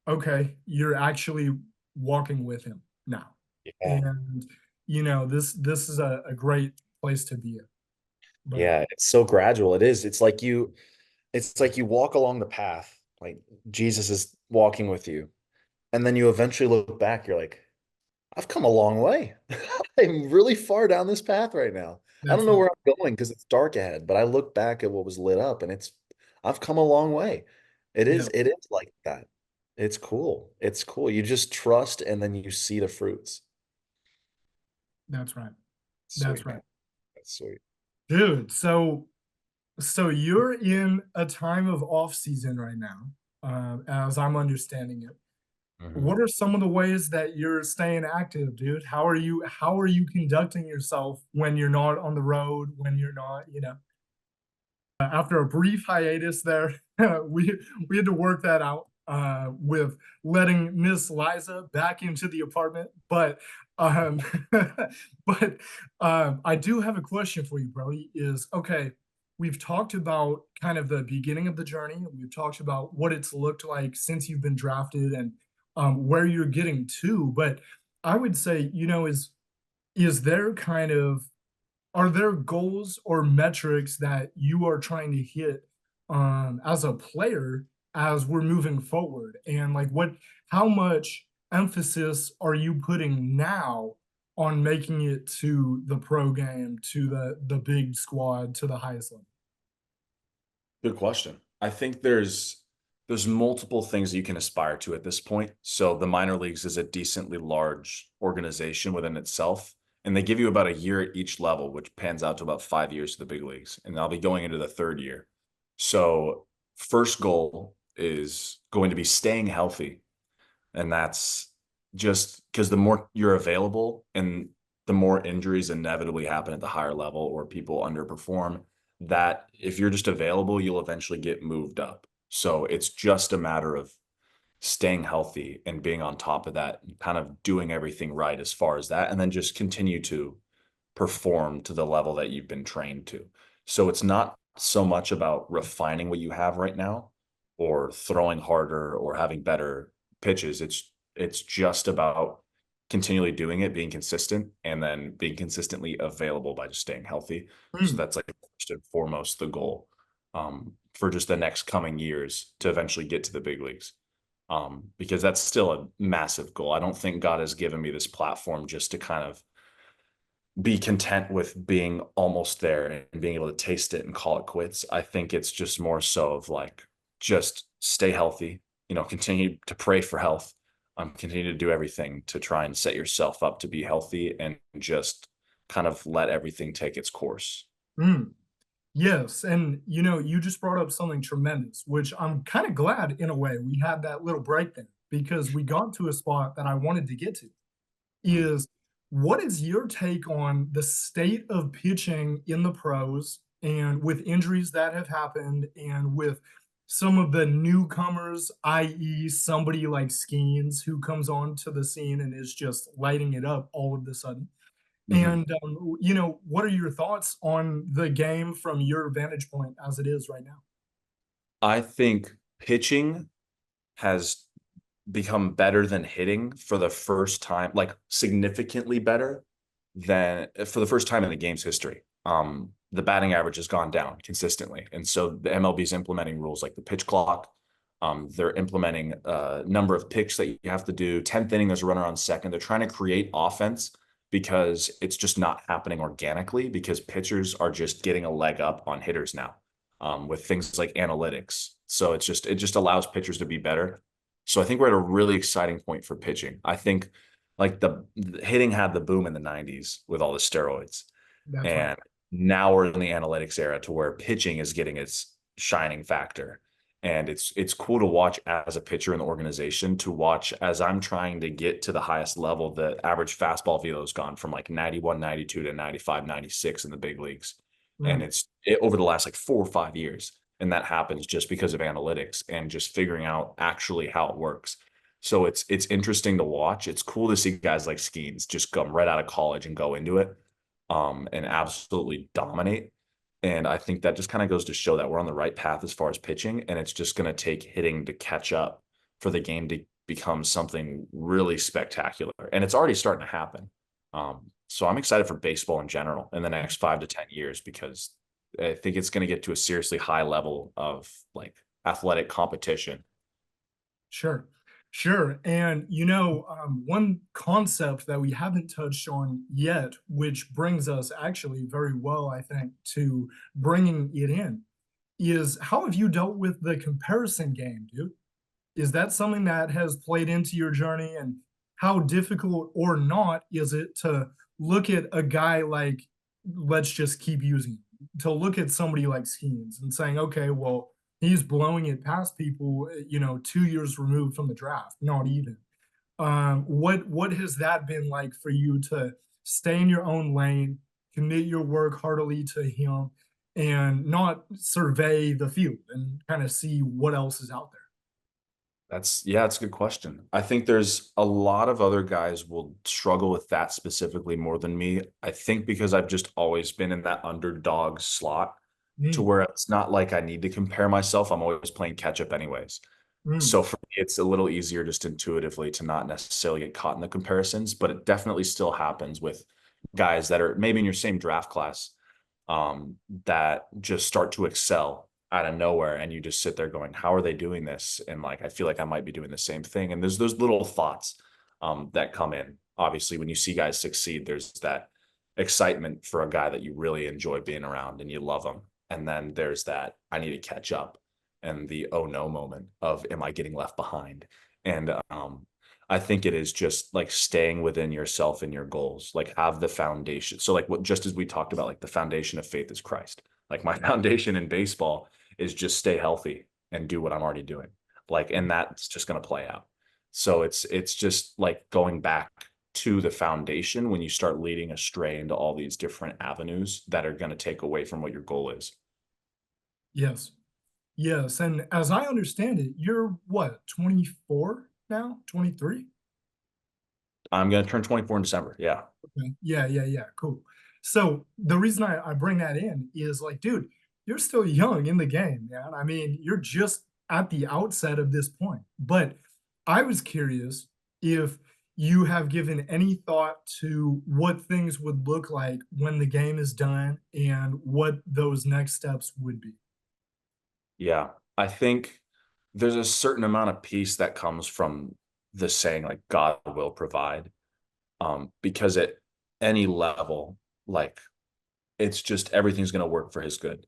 okay, you're actually walking with him now. Yeah. And this is a great place to be in. But Yeah. It's so gradual. It is. It's like you walk along the path, like Jesus is walking with you. And then you eventually look back, you're like, I've come a long way. I'm really far down this path right now. I don't that's know right. where I'm going because it's dark ahead, but I look back at what was lit up and I've come a long way. It Yeah, is, it is like that. It's cool. It's cool. You just trust and then you see the fruits. that's right. That's Sweet, right. man. That's sweet. Dude, so you're in a time of off season right now, as I'm understanding it. Mhm. What are some of the ways that you're staying active, dude? How are you conducting yourself when you're not on the road, when you're not, after a brief hiatus there, we had to work that out with letting Miss Liza back into the apartment. But um, but I do have a question for you, Brody. Is okay. We've talked about kind of the beginning of the journey. We've talked about what it's looked like since you've been drafted and where you're getting to. But I would say, is there kind of are there goals or metrics that you are trying to hit as a player as we're moving forward? And like how much emphasis are you putting now on making it to the pro game, to the big squad, to the highest level? Good question. I think there's multiple things you can aspire to at this point. So the minor leagues is a decently large organization within itself, and they give you about a year at each level, which pans out to about 5 years to the big leagues. And I'll be going into the third year. So first goal is going to be staying healthy, and that's just because the more you're available and the more injuries inevitably happen at the higher level or people underperform, that if you're just available, you'll eventually get moved up. So it's just a matter of staying healthy and being on top of that, and kind of doing everything right as far as that, and then just continue to perform to the level that you've been trained to. So it's not so much about refining what you have right now or throwing harder or having better pitches. It's just about continually doing it, being consistent, and then being consistently available by just staying healthy. So Mm, that's like first and foremost the goal for just the next coming years to eventually get to the big leagues. Because that's still a massive goal. I don't think God has given me this platform just to kind of be content with being almost there and being able to taste it and call it quits. I think it's just more so of like, just stay healthy, continue to pray for health, continue to do everything to try and set yourself up to be healthy and just kind of let everything take its course. mm. Yes, and you just brought up something tremendous, which I'm kind of glad in a way we had that little break there because we got to a spot that I wanted to get to. Mm. Is what is your take on the state of pitching in the pros and with injuries that have happened and with some of the newcomers, i.e., somebody like Skeens who comes onto the scene and is just lighting it up all of the sudden? Mhm. And, what are your thoughts on the game from your vantage point as it is right now? I think pitching has become better than hitting for the first time, like significantly better than for the first time in the game's history. The batting average has gone down consistently. And so the MLB is implementing rules like the pitch clock. They're implementing a number of picks that you have to do. 10th inning, there's a runner on second. They're trying to create offense because it's just not happening organically because pitchers are just getting a leg up on hitters now with things like analytics. So it just allows pitchers to be better. So I think we're at a really exciting point for pitching. I think like the hitting had the boom in the 90s with all the steroids. That's right. And now we're in the analytics era to where pitching is getting its shining factor. And it's cool to watch as a pitcher in the organization to watch as I'm trying to get to the highest level. The average fastball velo has gone from like 91, 92 to 95, 96 in the big leagues. And Mm, over the last like 4 or 5 years. And that happens just because of analytics and just figuring out actually how it works. So it's interesting to watch. It's cool to see guys like Skeens just come right out of college and go into it and absolutely dominate. And I think that just kind of goes to show that we're on the right path as far as pitching, and it's just going to take hitting to catch up for the game to become something really spectacular. And it's already starting to happen. So I'm excited for baseball in general in the next 5 to 10 years because I think it's going to get to a seriously high level of like athletic competition. sure. Sure. And, one concept that we haven't touched on yet, which brings us actually very well, I think, to bringing it in, is how have you dealt with the comparison game, dude? Is that something that has played into your journey? And how difficult or not is it to look at a guy like, let's just keep using him, to look at somebody like Skeens and saying, okay, well, he's blowing it past people, 2 years removed from the draft, not even. What has that been like for you to stay in your own lane, commit your work heartily to him, and not survey the field and kind of see what else is out there? Yeah, it's a good question. I think there's a lot of other guys will struggle with that specifically more than me. I think because I've just always been in that underdog slot to Mm, where it's not like I need to compare myself. I'm always playing catch up anyways. mm, So for me, it's a little easier just intuitively to not necessarily get caught in the comparisons, but it definitely still happens with guys that are maybe in your same draft class that just start to excel out of nowhere. And you just sit there going, how are they doing this? And like, I feel like I might be doing the same thing. And there's those little thoughts that come in. Obviously, when you see guys succeed, there's that excitement for a guy that you really enjoy being around and you love him. And then there's that, I need to catch up and the oh no moment of am I getting left behind? And I think it is just like staying within yourself and your goals, like have the foundation. So like what just as we talked about, like the foundation of faith is Christ. Like my foundation in baseball is just stay healthy and do what I'm already doing. Like, and that's just gonna play out. So it's just like going back to the foundation when you start leading astray into all these different avenues that are going to take away from what your goal is. yes. Yes. And as I understand it, you're what, 24 now? 23? I'm going to turn 24 in December. Yeah. Okay. Yeah, yeah, yeah. Cool. So the reason I bring that in is like, dude, you're still young in the game, man. I mean, you're just at the outset of this point. But I was curious if you have given any thought to what things would look like when the game is done and what those next steps would be. Yeah. I think there's a certain amount of peace that comes from the saying like God will provide. Because at any level, like it's just everything's going to work for his good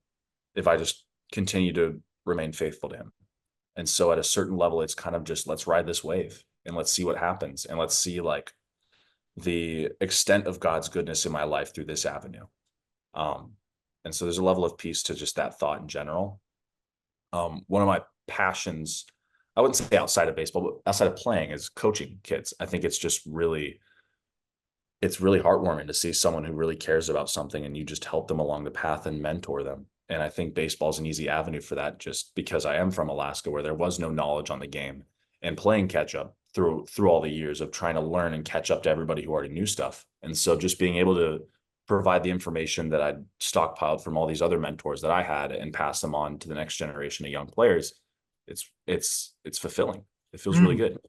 if I just continue to remain faithful to him. And so at a certain level, it's kind of just let's ride this wave and let's see what happens. And let's see like the extent of God's goodness in my life through this avenue. Um, and so there's a level of peace to just that thought in general. One of my passions, I wouldn't say outside of baseball, but outside of playing is coaching kids. I think it's really heartwarming to see someone who really cares about something and you just help them along the path and mentor them. And I think baseball is an easy avenue for that just because I am from Alaska where there was no knowledge on the game and playing catch up. through all the years of trying to learn and catch up to everybody who already knew stuff. And so just being able to provide the information that I'd stockpiled from all these other mentors that I had and pass them on to the next generation of young players, it's fulfilling. It feels really Mm, good.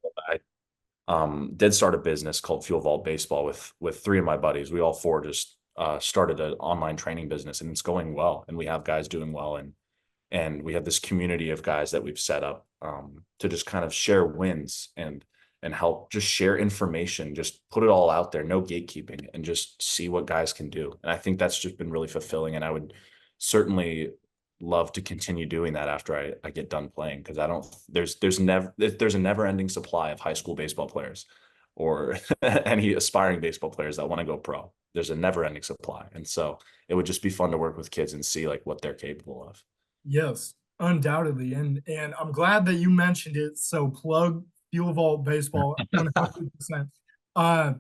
I did start a business called Fuel Vault Baseball with three of my buddies. We all four just started an online training business, and it's going well. And we have guys doing well, and we have this community of guys that we've set up to just kind of share wins and help just share information, just put it all out there, no gatekeeping, and just see what guys can do. And I think that's just been really fulfilling. And I would certainly love to continue doing that after I get done playing, because I don't there's a never ending supply of high school baseball players or any aspiring baseball players that want to go pro. There's a never ending supply. And so it would just be fun to work with kids and see like what they're capable of. yes, undoubtedly, and I'm glad that you mentioned it. So plug Fuel Vault Baseball 100%. Uh,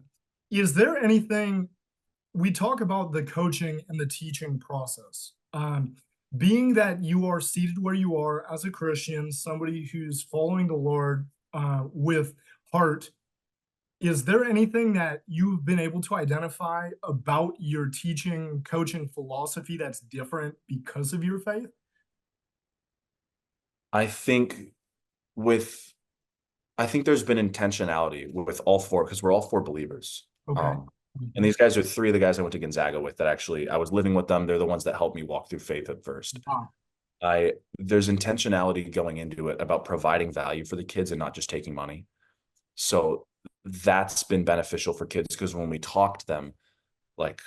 is there anything we talk about the coaching and the teaching process? Being that you are seated where you are as a Christian, somebody who's following the Lord with heart, is there anything that you've been able to identify about your teaching, coaching philosophy that's different because of your faith? I think with I think there's been intentionality with all four because we're all four believers. Okay. Um, and these guys are three of the guys I went to Gonzaga with that actually I was living with them. They're the ones that helped me walk through faith at first. Wow. I There's intentionality going into it about providing value for the kids and not just taking money. So that's been beneficial for kids because when we talk to them, like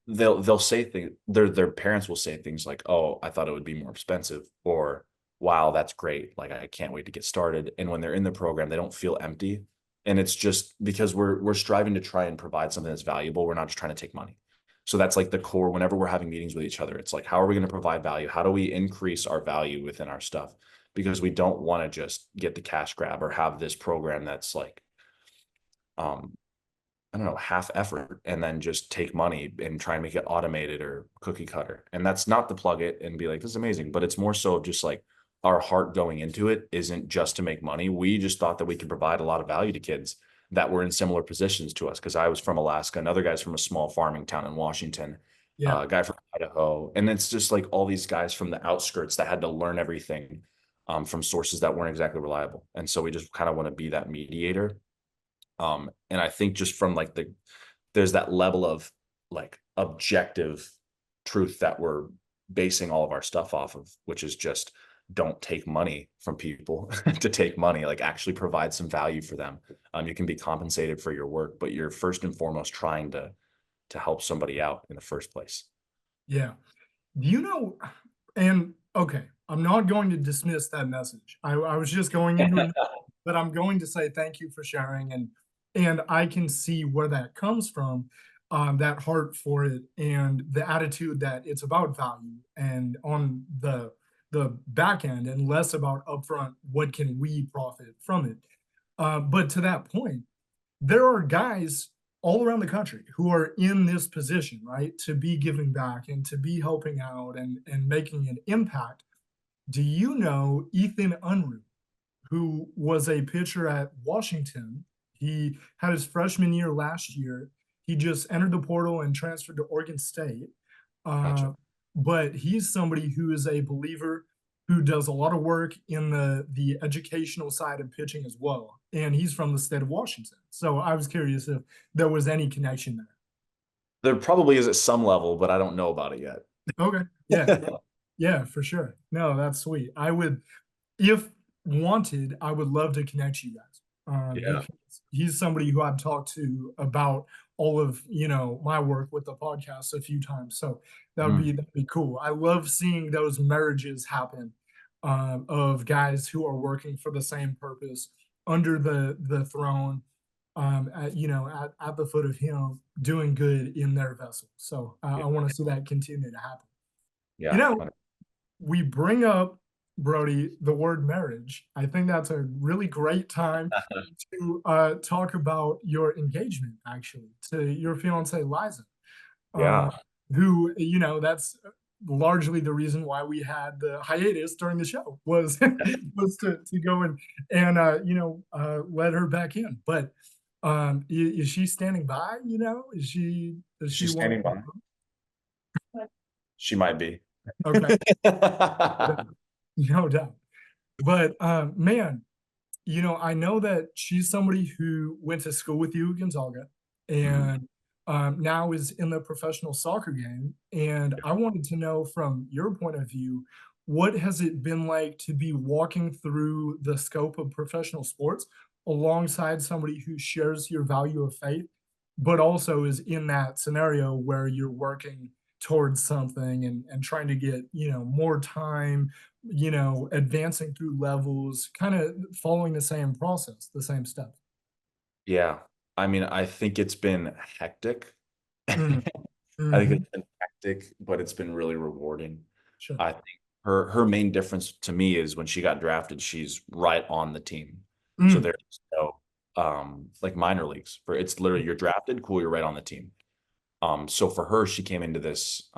they'll say things, their parents will say things like, "Oh, I thought it would be more expensive," or "Wow, that's great. Like I can't wait to get started." And when they're in the program, they don't feel empty. And it's just because we're striving to try and provide something that's valuable. We're not just trying to take money. So that's like the core whenever we're having meetings with each other. It's like, how are we going to provide value? How do we increase our value within our stuff? Because we don't want to just get the cash grab or have this program that's like um I don't know, half effort and then just take money and try and make it automated or cookie cutter. And that's not to plug it and be like, this is amazing, but it's more so just like our heart going into it isn't just to make money. We just thought that we could provide a lot of value to kids that were in similar positions to us. Cause I was from Alaska, another guy's from a small farming town in Washington, Yeah. a guy from Idaho. And it's just like all these guys from the outskirts that had to learn everything from sources that weren't exactly reliable. And so we just kind of want to be that mediator and I think just from like there's that level of like objective truth that we're basing all of our stuff off of, which is just don't take money from people to take money, like actually provide some value for them. You can be compensated for your work, but you're first and foremost trying to help somebody out in the first place. Yeah. Do you know, and okay, I'm not going to dismiss that message. I was just going into it, but I'm going to say thank you for sharing, and I can see where that comes from, that heart for it and the attitude that it's about value and on the back end and less about upfront what can we profit from it. But to that point, there are guys all around the country who are in this position, right, to be giving back and to be helping out and making an impact. Do you know Ethan Unruh, who was a pitcher at Washington? He had his freshman year last year. He just entered the portal and transferred to Oregon State. Gotcha. Uh, but he's somebody who is a believer who does a lot of work in the educational side of pitching as well. And he's from the state of Washington. So I was curious if there was any connection there. There probably is at some level, but I don't know about it yet. Okay. Yeah. Yeah, for sure. No, that's sweet. I would, if wanted, I would love to connect you guys, Yeah. because he's somebody who I've talked to about all of, my work with the podcast a few times. So Mm. that'd be cool. I love seeing those marriages happen, of guys who are working for the same purpose under the throne, at the foot of him, doing good in their vessel. So Yeah. I want to see that continue to happen. You Yeah. know, we bring up, Brody, the word marriage. I think that's a really great time to talk about your engagement, actually, to your fiance Liza, uh, Yeah. who, that's largely the reason why we had the hiatus during the show was was to go and let her back in. But is she standing by? Is she does Is she she want standing to? by? She might be. Okay, no doubt. But man, I know that she's somebody who went to school with you at Gonzaga Mhm. and now is in the professional soccer game. And I wanted to know from your point of view, what has it been like to be walking through the scope of professional sports alongside somebody who shares your value of faith, but also is in that scenario where you're working towards something and trying to get, more time, advancing through levels, kind of following the same process, the same steps. Yeah. I mean, I think it's been hectic. Mm, I think mhm, it's been hectic, but it's been really rewarding. sure. I think her main difference to me is when she got drafted, she's right on the team. So Mm, there's no like minor leagues for it's literally you're drafted, cool, you're right on the team. So for her, she came into this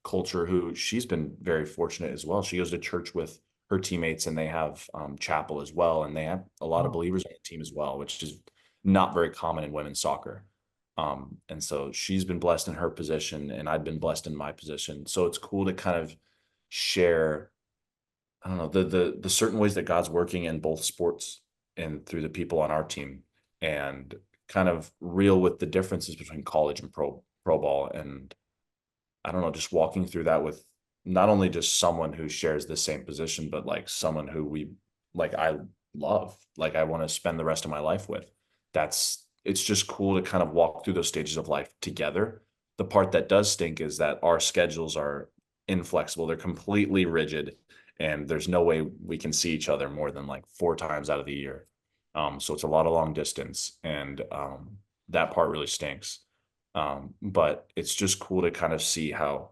culture who she's been very fortunate as well. She goes to church with her teammates and they have chapel as well. And they have a lot of wow. believers on the team as well, which is not very common in women's soccer. And so she's been blessed in her position and I've been blessed in my position. So it's cool to kind of share, I don't know, the certain ways that God's working in both sports and through the people on our team and kind of reel with the differences between college and pro ball. And I don't know, just walking through that with not only just someone who shares the same position, but like someone who I love, like I want to spend the rest of my life with. It's just cool to kind of walk through those stages of life together. The part that does stink is that our schedules are inflexible, they're completely rigid, and there's no way we can see each other more than like 4 times out of the year. So it's a lot of long distance, and that part really stinks. But it's just cool to kind of see how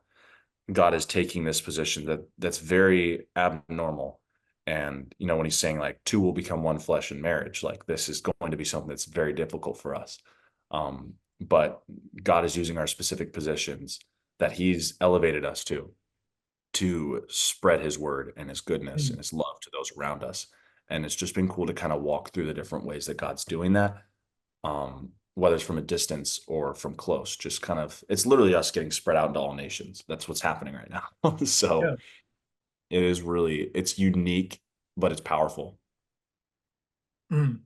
God is taking this position that's very abnormal. And when he's saying like two will become one flesh in marriage, like this is going to be something that's very difficult for us. But God is using our specific positions that he's elevated us to spread his word and his goodness Mm, and his love to those around us. And it's just been cool to kind of walk through the different ways that God's doing that, whether it's from a distance or from close. Just kind of, it's literally us getting spread out into all nations. That's what's happening right now. So yeah. it's unique, but it's powerful. Mm,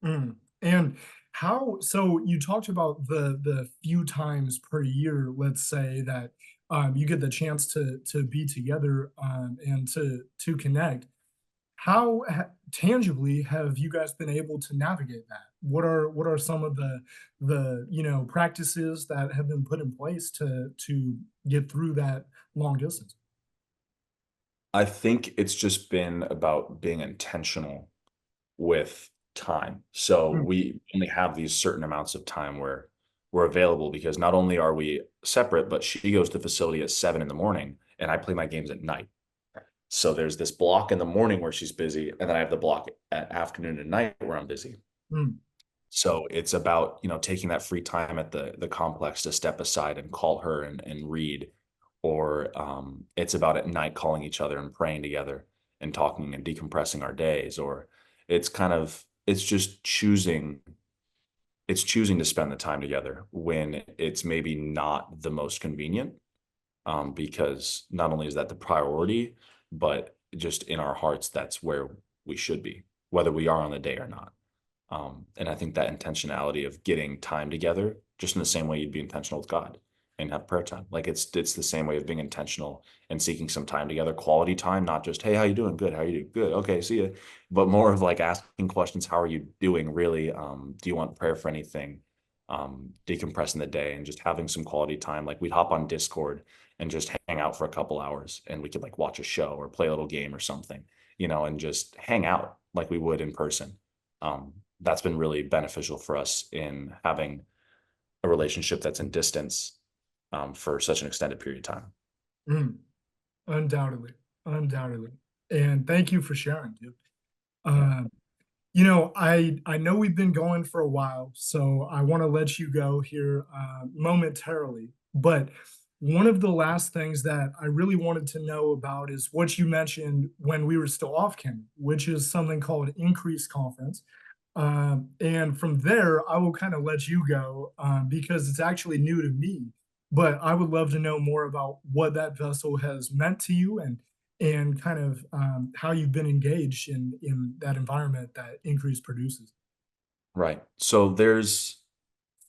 mm. And so you talked about the few times per year, let's say that you get the chance to be together and to connect. How tangibly have you guys been able to navigate that? What are some of the practices that have been put in place to get through that long distance? I think it's just been about being intentional with time. So Mm, we only have these certain amounts of time where we're available because not only are we separate, but she goes to the facility at 7 in the morning and I play my games at night. So there's this block in the morning where she's busy, and then I have the block at afternoon and night where I'm busy. mm, So it's about, taking that free time at the complex to step aside and call her and read, or it's about at night calling each other and praying together and talking and decompressing our days, or it's just choosing to spend the time together when it's maybe not the most convenient, because not only is that the priority, but just in our hearts, that's where we should be, whether we are on the day or not. And I think that intentionality of getting time together, just in the same way you'd be intentional with God and have prayer time. Like it's the same way of being intentional and seeking some time together, quality time, not just, hey, how you doing? Good. How you doing? Good. Okay, see you. But more of like asking questions, how are you doing really? Do you want prayer for anything? Decompressing the day and just having some quality time. Like we'd hop on Discord and just hang out for a couple hours and we could like watch a show or play a little game or something, and just hang out like we would in person. That's been really beneficial for us in having a relationship that's in distance, for such an extended period of time. mm. Undoubtedly, undoubtedly. And thank you for sharing, dude. Yeah. Um, I know we've been going for a while, so I want to let you go here momentarily. But one of the last things that I really wanted to know about is what you mentioned when we were still off camera, which is something called increased conference. And from there, I will kind of let you go because it's actually new to me. But I would love to know more about what that vessel has meant to you and kind of how you've been engaged in that environment that increase produces. Right. So there's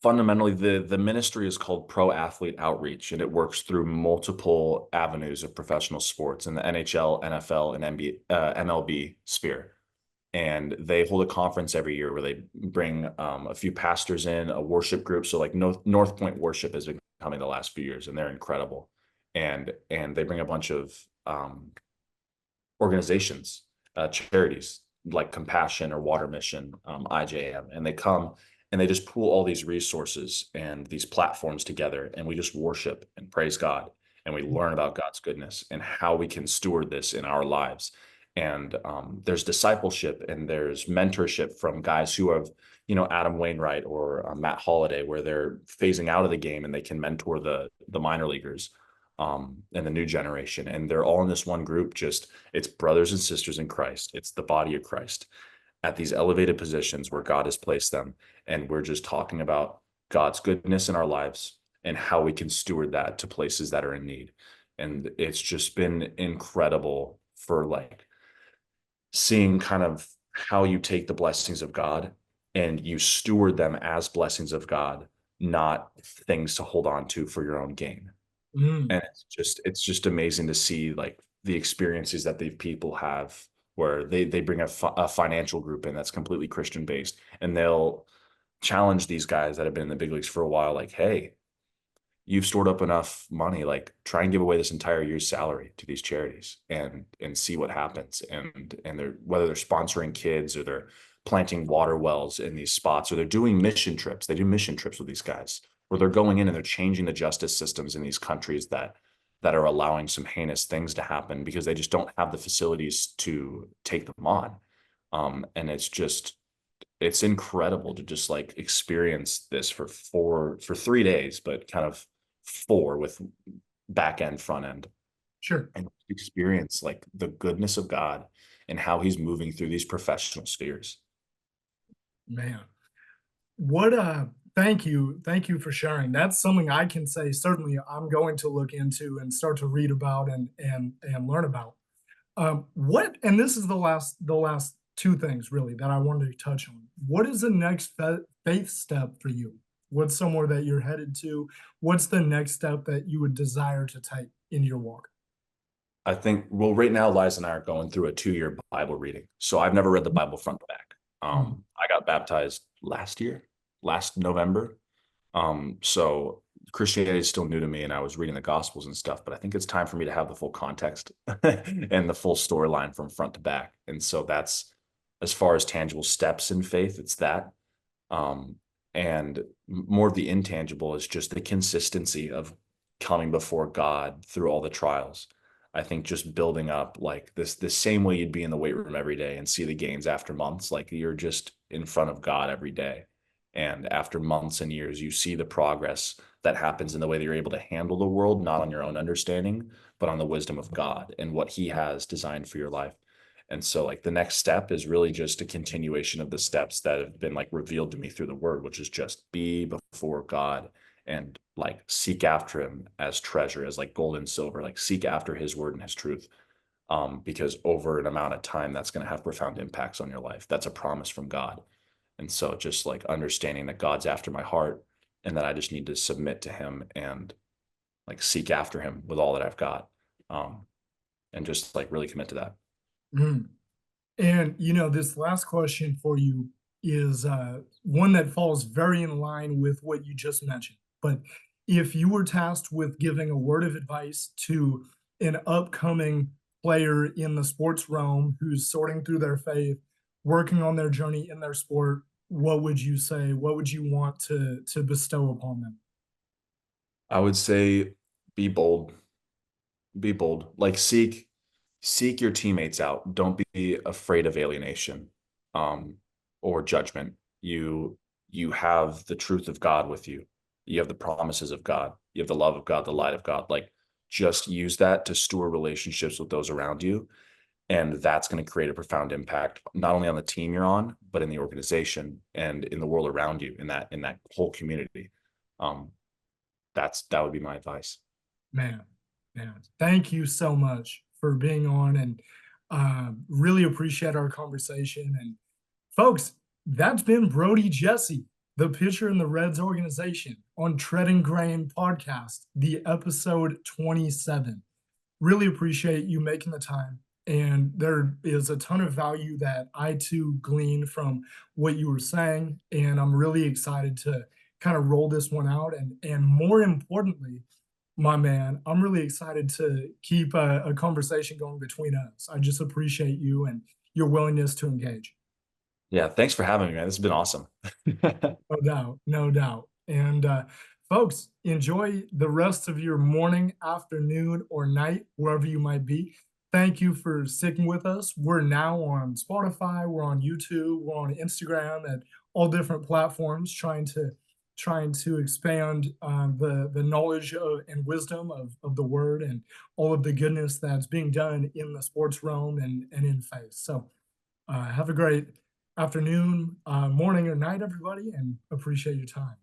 fundamentally the ministry is called Pro Athlete Outreach, and it works through multiple avenues of professional sports in the NHL, NFL, and MLB sphere. And they hold a conference every year where they bring a few pastors in, a worship group. So like North Point Worship has been coming the last few years, and they're incredible. And they bring a bunch of organizations, charities like Compassion or Water Mission, IJM, and they come and they just pool all these resources and these platforms together, and we just worship and praise God, and we learn about God's goodness and how we can steward this in our lives. And there's discipleship and there's mentorship from guys who have, Adam Wainwright or Matt Holliday, where they're phasing out of the game and they can mentor the minor leaguers and the new generation. And they're all in this one group. Just it's brothers and sisters in Christ. It's the body of Christ at these elevated positions where God has placed them. And we're just talking about God's goodness in our lives and how we can steward that to places that are in need. And it's just been incredible for like seeing kind of how you take the blessings of God and you steward them as blessings of God, not things to hold on to for your own gain. Mm, And it's just amazing to see like the experiences that these people have where they bring a financial group in that's completely Christian based, and they'll challenge these guys that have been in the big leagues for a while, like, hey, you've stored up enough money, like try and give away this entire year's salary to these charities and see what happens. And they're whether they're sponsoring kids or they're planting water wells in these spots, or they're doing mission trips. They do mission trips with these guys, where they're going in and they're changing the justice systems in these countries that are allowing some heinous things to happen because they just don't have the facilities to take them on. And it's incredible to just like experience this for 3 days, but kind of four with back end, front end, sure, and experience like the goodness of God and how he's moving through these professional spheres. man. What thank you for sharing. That's something I can say certainly I'm going to look into and start to read about and learn about. What and this is the last two things really that I wanted to touch on. What is the next faith step for you? What's somewhere that you're headed to? What's the next step that you would desire to take in your walk? I think, well, right now, Liza and I are going through a 2 year Bible reading. So I've never read the Bible front to back. Mm, I got baptized last year, last November. So Christianity is still new to me, and I was reading the Gospels and stuff, but I think it's time for me to have the full context and the full storyline from front to back. And so that's as far as tangible steps in faith, it's that. Um, and more of the intangible is just the consistency of coming before God through all the trials. I think just building up like this, the same way you'd be in the weight room every day and see the gains after months, like you're just in front of God every day. And after months and years, you see the progress that happens in the way that you're able to handle the world, not on your own understanding, but on the wisdom of God and what he has designed for your life. And so like the next step is really just a continuation of the steps that have been like revealed to me through the word, which is just be before God and like seek after him as treasure, as like gold and silver, like seek after his word and his truth. Because over an amount of time, that's going to have profound impacts on your life. That's a promise from God. And so just like understanding that God's after my heart and that I just need to submit to him and like seek after him with all that I've got. Um, and just like really commit to that. mm. And this last question for you is one that falls very in line with what you just mentioned. But if you were tasked with giving a word of advice to an upcoming player in the sports realm who's sorting through their faith, working on their journey in their sport, what would you say? What would you want to bestow upon them? I would say be bold, be bold, like seek your teammates out. Don't be afraid of alienation, um, or judgment. You have the truth of God with you. You have the promises of God. you have the love of God, the light of God. Like, just use that to steward relationships with those around you, and that's going to create a profound impact not only on the team you're on, but in the organization and in the world around you, in that whole community. Um, that would be my advice. Man, man, thank you so much for being on, and really appreciate our conversation. And folks, that's been Brody Jessee, the pitcher in the Reds organization, on Treading Grain podcast, the episode 27. Really appreciate you making the time. And there is a ton of value that I too glean from what you were saying. And I'm really excited to kind of roll this one out. And more importantly, my man, I'm really excited to keep a conversation going between us. I just appreciate you and your willingness to engage. Yeah, thanks for having me, man. This has been awesome. No doubt, no doubt. And folks, enjoy the rest of your morning, afternoon, or night, wherever you might be. Thank you for sticking with us. We're now on Spotify, we're on YouTube, we're on Instagram, and all different platforms, trying to expand the knowledge and wisdom of the word and all of the goodness that's being done in the sports realm and in faith. So have a great afternoon, morning, or night, everybody, and appreciate your time.